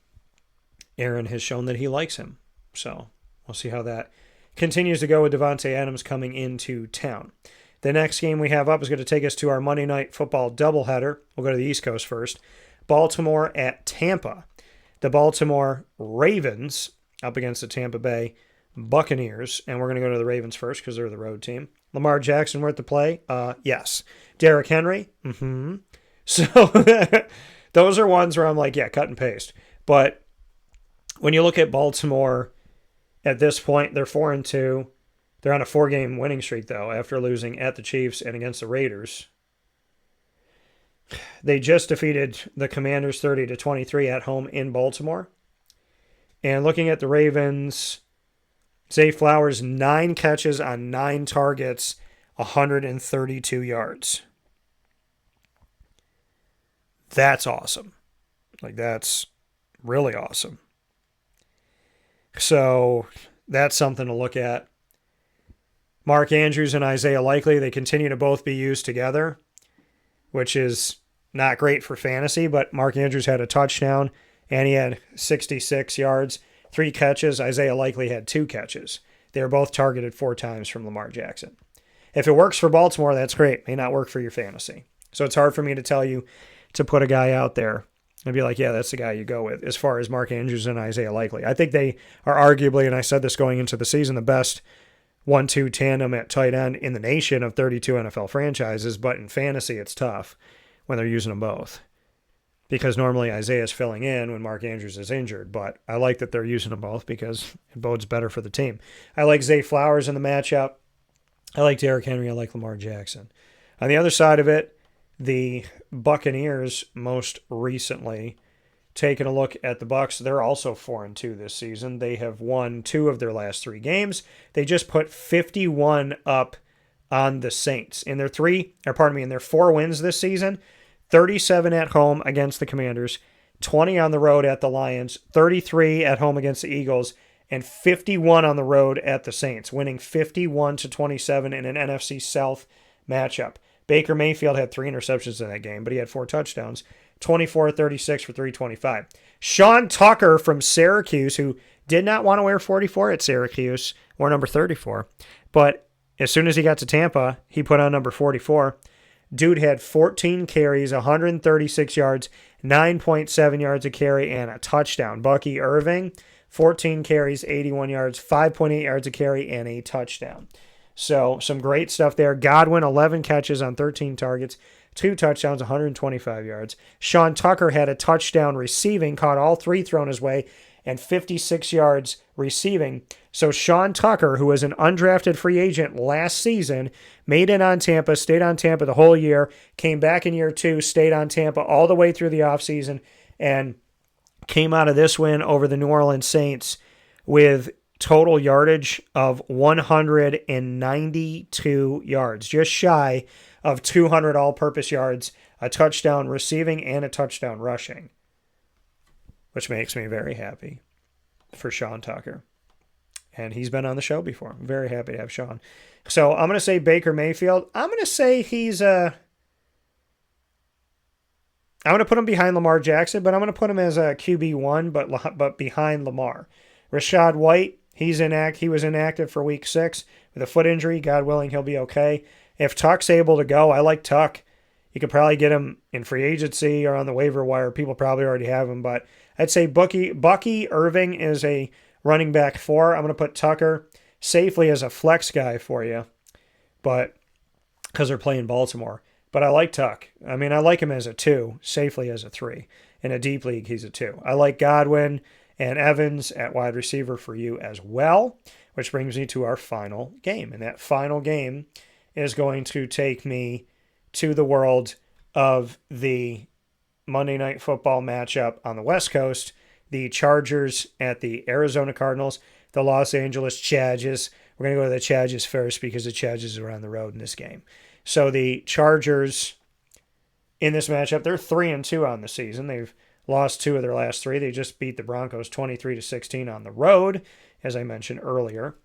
S1: Aaron has shown that he likes him. So we'll see how that continues to go with Devontae Adams coming into town. The next game we have up is going to take us to our Monday Night Football doubleheader. We'll go to the East Coast first. Baltimore at Tampa. The Baltimore Ravens up against the Tampa Bay Buccaneers. And we're going to go to the Ravens first because they're the road team. Lamar Jackson worth the play? Yes. Derrick Henry? Mm-hmm. So those are ones where I'm like, yeah, cut and paste. But when you look at Baltimore at this point, they're 4-2. They're on a 4-game winning streak, though, after losing at the Chiefs and against the Raiders. They just defeated the Commanders 30-23 at home in Baltimore. And looking at the Ravens, Zay Flowers, 9 catches on 9 targets, 132 yards. That's awesome. Like, that's really awesome. So that's something to look at. Mark Andrews and Isaiah Likely, they continue to both be used together, which is not great for fantasy, but Mark Andrews had a touchdown, and he had 66 yards, 3 catches. Isaiah Likely had 2 catches. They were both targeted 4 times from Lamar Jackson. If it works for Baltimore, that's great. May not work for your fantasy. So it's hard for me to tell you to put a guy out there and be like, yeah, that's the guy you go with, as far as Mark Andrews and Isaiah Likely. I think they are arguably, and I said this going into the season, the best 1-2 tandem at tight end in the nation of 32 NFL franchises, but in fantasy it's tough when they're using them both. Because normally Isaiah's filling in when Mark Andrews is injured, but I like that they're using them both because it bodes better for the team. I like Zay Flowers in the matchup. I like Derrick Henry. I like Lamar Jackson. On the other side of it, the Buccaneers most recently, taking a look at the Bucs, they're also 4-2 this season. They have won 2 of their last 3 games. They just put 51 up on the Saints. In their 4 wins this season, 37 at home against the Commanders, 20 on the road at the Lions, 33 at home against the Eagles, and 51 on the road at the Saints, winning 51-27 in an NFC South matchup. Baker Mayfield had 3 interceptions in that game, but he had 4 touchdowns, 24-36 for 325. Sean Tucker from Syracuse, who did not want to wear 44 at Syracuse, or number 34, but as soon as he got to Tampa, he put on number 44. Dude had 14 carries, 136 yards, 9.7 yards a carry, and a touchdown. Bucky Irving, 14 carries, 81 yards, 5.8 yards a carry, and a touchdown. So some great stuff there. Godwin, 11 catches on 13 targets, 2 touchdowns, 125 yards. Sean Tucker had a touchdown receiving, caught all 3 thrown his way, and 56 yards receiving. So Sean Tucker, who was an undrafted free agent last season, made it on Tampa, stayed on Tampa the whole year, came back in year 2, stayed on Tampa all the way through the offseason, and came out of this win over the New Orleans Saints with total yardage of 192 yards, just shy of 200 all-purpose yards, a touchdown receiving, and a touchdown rushing, which makes me very happy for Sean Tucker. And he's been on the show before. I'm very happy to have Sean. So I'm going to say Baker Mayfield. I'm going to say he's I'm going to put him behind Lamar Jackson, but I'm going to put him as a QB1, but behind Lamar. Rashad White, he was inactive for week 6 with a foot injury. God willing, he'll be okay. If Tuck's able to go, I like Tuck. You could probably get him in free agency or on the waiver wire. People probably already have him, but I'd say Bucky Irving is a running back 4. I'm going to put Tucker safely as a flex guy for you, but because they're playing Baltimore. But I like Tuck. I mean, I like him as a 2, safely as a 3. In a deep league, he's a 2. I like Godwin and Evans at wide receiver for you as well, which brings me to our final game. And that final game is going to take me to the world of the Monday Night Football matchup on the West Coast, the Chargers at the Arizona Cardinals, the Los Angeles Chargers. We're going to go to the Chargers first because the Chargers are on the road in this game. So the Chargers in this matchup, they're 3-2 on the season. They've lost 2 of their last 3. They just beat the Broncos 23-16 on the road, as I mentioned earlier.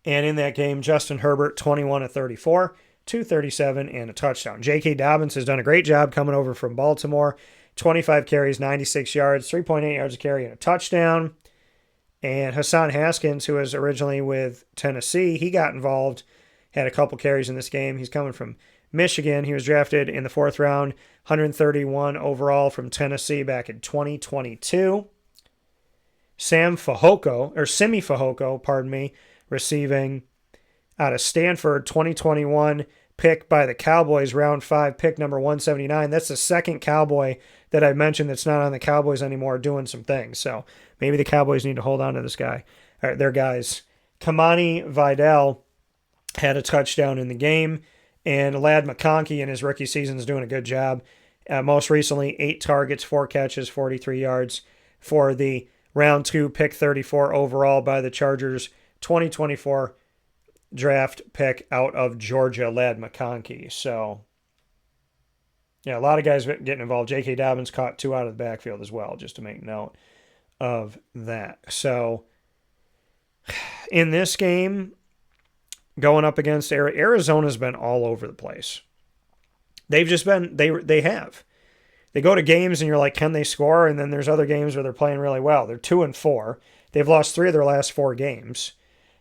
S1: And in that game, Justin Herbert, 21-34, 237, and a touchdown. J.K. Dobbins has done a great job coming over from Baltimore. 25 carries, 96 yards, 3.8 yards a carry, and a touchdown. And Hassan Haskins, who was originally with Tennessee, he got involved, had a couple carries in this game. He's coming from Michigan. He was drafted in the 4th round, 131 overall from Tennessee back in 2022. Simi Fehoko, receiving out of Stanford, 2021 pick by the Cowboys, round 5, pick number 179. That's the second Cowboy that I mentioned that's not on the Cowboys anymore doing some things. So maybe the Cowboys need to hold on to this guy. All right, their guys. Kamani Vidal had a touchdown in the game, and Ladd McConkey in his rookie season is doing a good job. Most recently, 8 targets, 4 catches, 43 yards for the round 2 pick 34 overall by the Chargers, 2024 draft pick out of Georgia, Ladd McConkey. So, yeah, a lot of guys getting involved. J.K. Dobbins caught 2 out of the backfield as well, just to make note of that. So, in this game, going up against Arizona's been all over the place. They've just been, they have. They go to games and you're like, can they score? And then there's other games where they're playing really well. They're 2-4. They've lost 3 of their last 4 games.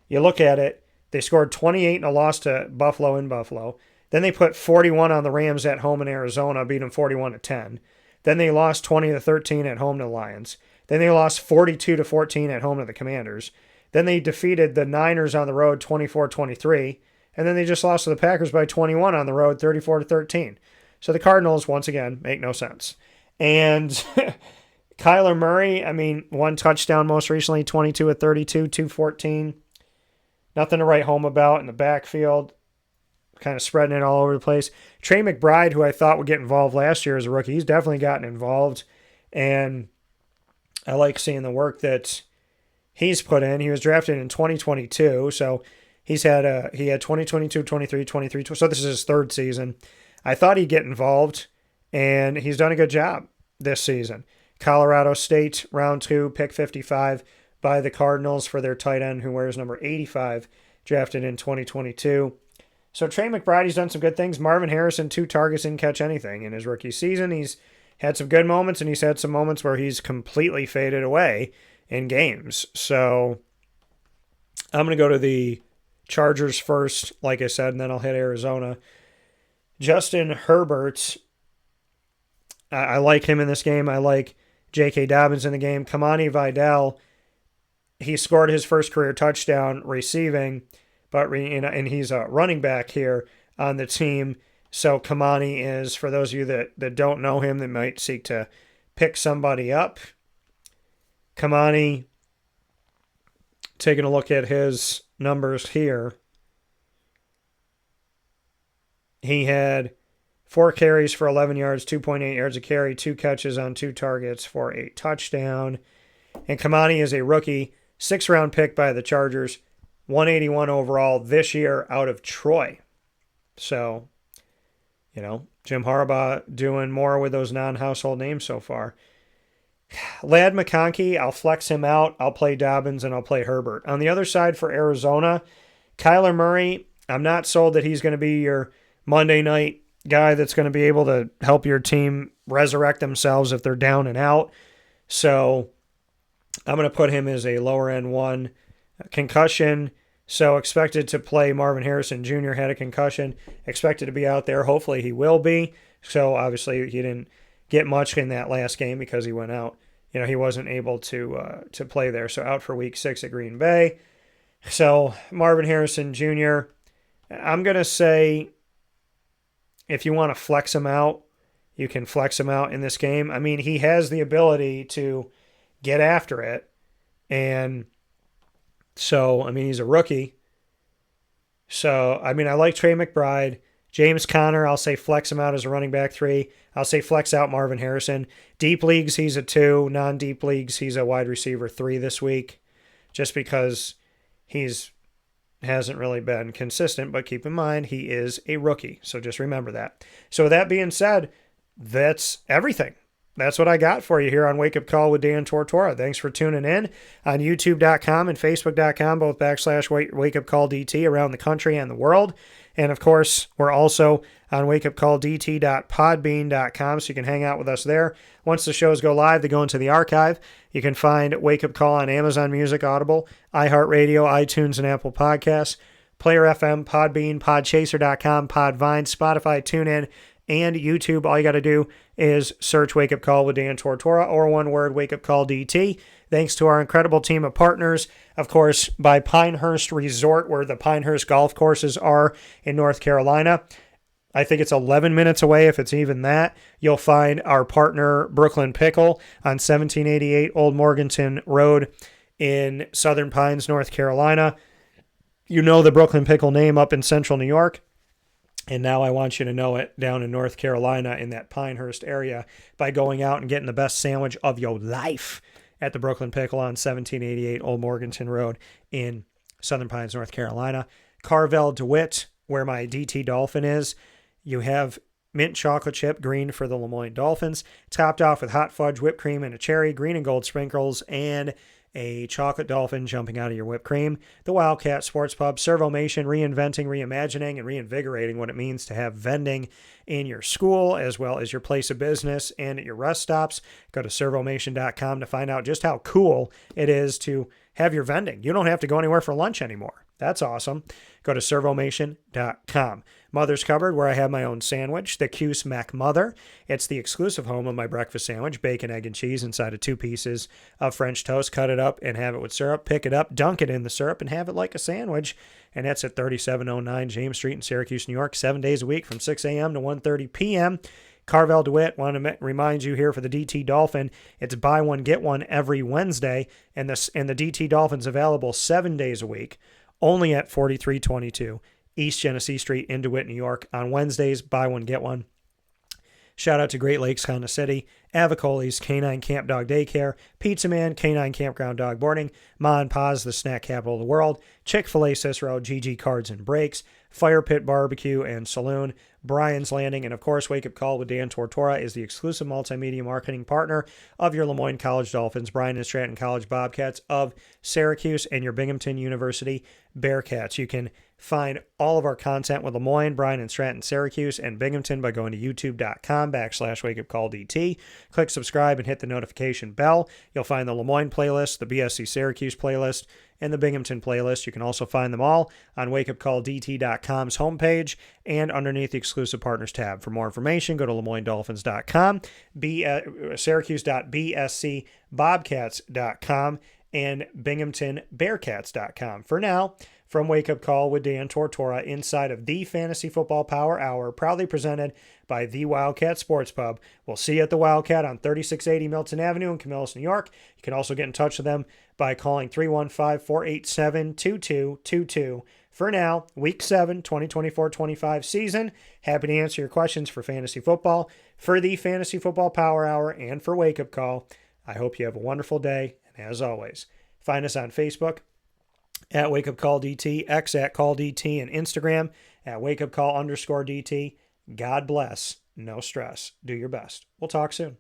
S1: You look at it, they scored 28 in a loss to Buffalo in Buffalo. Then they put 41 on the Rams at home in Arizona, beat them 41-10. Then they lost 20-13 at home to the Lions. Then they lost 42-14 at home to the Commanders. Then they defeated the Niners on the road 24-23. And then they just lost to the Packers by 21 on the road 34-13. So the Cardinals, once again, make no sense. And Kyler Murray, 1 touchdown most recently, 22-32, 214. Nothing to write home about in the backfield. Kind of spreading it all over the place. Trey McBride, who I thought would get involved last year as a rookie, he's definitely gotten involved. And I like seeing the work that he's put in. He was drafted in 2022, so he had 2022, 23, 23, so this is his 3rd season. I thought he'd get involved, and he's done a good job this season. Colorado State, round 2, pick 55 by the Cardinals for their tight end, who wears number 85, drafted in 2022. So Trey McBride, he's done some good things. Marvin Harrison, 2 targets, didn't catch anything in his rookie season. He's had some good moments, and he's had some moments where he's completely faded away in games. So I'm going to go to the Chargers first, like I said, and then I'll hit Arizona. Justin Herbert, I like him in this game. I like J.K. Dobbins in the game. Kamani Vidal, he scored his first career touchdown receiving, and he's a running back here on the team. So Kamani is, for those of you that don't know him, that might seek to pick somebody up, Kamani, taking a look at his numbers here, he had 4 carries for 11 yards, 2.8 yards a carry, 2 catches on 2 targets for a touchdown. And Kamani is a rookie, 6th-round pick by the Chargers, 181 overall this year out of Troy. So, Jim Harbaugh doing more with those non-household names so far. Ladd McConkey, I'll flex him out. I'll play Dobbins, and I'll play Herbert. On the other side for Arizona, Kyler Murray, I'm not sold that he's going to be your Monday night guy that's going to be able to help your team resurrect themselves if they're down and out. So I'm going to put him as a lower end 1. Concussion, so expected to play. Marvin Harrison Jr. had a concussion, expected to be out there. Hopefully he will be. So obviously he didn't get much in that last game because he went out. He wasn't able to play there. So out for week 6 at Green Bay. So Marvin Harrison Jr., I'm going to say if you want to flex him out, you can flex him out in this game. He has the ability to get after it. And so, he's a rookie. So, I like Trey McBride. James Conner, I'll say flex him out as a running back 3. I'll say flex out Marvin Harrison. Deep leagues, he's a 2. Non-deep leagues, he's a wide receiver 3 this week. Just because he's hasn't really been consistent, but keep in mind, he is a rookie. So just remember that. So with that being said, that's everything. that's what I got for you here on Wake Up Call with Dan Tortora. Thanks for tuning in on youtube.com and facebook.com, both / Wake Up Call DT around the country and the world. And of course, we're also on wakeupcalldt.podbean.com, so you can hang out with us there. Once the shows go live, they go into the archive. You can find Wake Up Call on Amazon Music, Audible, iHeartRadio, iTunes, and Apple Podcasts, Player FM, Podbean, Podchaser.com, Podvine, Spotify, TuneIn, and YouTube. All you got to do is search Wake Up Call with Dan Tortora, or one word, Wake Up Call DT. Thanks to our incredible team of partners, of course, by Pinehurst Resort, where the Pinehurst golf courses are in North Carolina. I think it's 11 minutes away, if it's even that. You'll find our partner, Brooklyn Pickle, on 1788 Old Morganton Road in Southern Pines, North Carolina. You know the Brooklyn Pickle name up in central New York. And now I want you to know it down in North Carolina in that Pinehurst area by going out and getting the best sandwich of your life at the Brooklyn Pickle on 1788 Old Morganton Road in Southern Pines, North Carolina. Carvel DeWitt, where my DT Dolphin is. You have mint chocolate chip green for the Lemoyne Dolphins, topped off with hot fudge, whipped cream, and a cherry, green and gold sprinkles, and a chocolate dolphin jumping out of your whipped cream. The Wildcat Sports Pub, Servomation, reinventing, reimagining, and reinvigorating what it means to have vending in your school as well as your place of business and at your rest stops. Go to servomation.com to find out just how cool it is to have your vending. You don't have to go anywhere for lunch anymore. That's awesome. Go to servomation.com. Mother's Cupboard, where I have my own sandwich, the Cuse Mac Mother. It's the exclusive home of my breakfast sandwich, bacon, egg, and cheese inside of 2 pieces of French toast. Cut it up and have it with syrup. Pick it up, dunk it in the syrup, and have it like a sandwich. And that's at 3709 James Street in Syracuse, New York, 7 days a week from 6 a.m. to 1:30 p.m. Carvel DeWitt, want to remind you here for the DT Dolphin, it's buy one, get one every Wednesday, and the DT Dolphin's available 7 days a week, only at 4322 East Genesee Street in DeWitt, New York. On Wednesdays, buy one, get one. Shout out to Great Lakes, Honda City, Avicoli's Canine Camp Dog Daycare, Pizza Man, Canine Campground Dog Boarding, Ma and Pa's, the snack capital of the world, Chick-fil-A Cicero, GG Cards and Breaks, Fire Pit Barbecue and Saloon, Brian's Landing, and of course, Wake Up Call with Dan Tortora is the exclusive multimedia marketing partner of your Lemoyne College Dolphins, Bryan and Stratton College Bobcats of Syracuse, and your Binghamton University Bearcats. You can find all of our content with Lemoyne, Bryan and Stratton, Syracuse, and Binghamton by going to youtube.com/wakeupcalldt. Click subscribe and hit the notification bell. You'll find the Lemoyne playlist, the BSC Syracuse playlist, and the Binghamton playlist. You can also find them all on wakeupcalldt.com's homepage and underneath the exclusive partners tab. For more information, go to LemoyneDolphins.com, Syracuse.bscbobcats.com, and BinghamtonBearcats.com. For now, from Wake Up Call with Dan Tortora inside of the Fantasy Football Power Hour, proudly presented by the Wildcat Sports Pub. We'll see you at the Wildcat on 3680 Milton Avenue in Camillus, New York. You can also get in touch with them by calling 315-487-2222. For now, Week 7, 2024-25 season. Happy to answer your questions for fantasy football, for the Fantasy Football Power Hour, and for Wake Up Call. I hope you have a wonderful day, and as always, find us on Facebook at Wake Up Call DT, X at Call DT, and Instagram at Wake Up Call _DT. God bless. No stress. Do your best. We'll talk soon.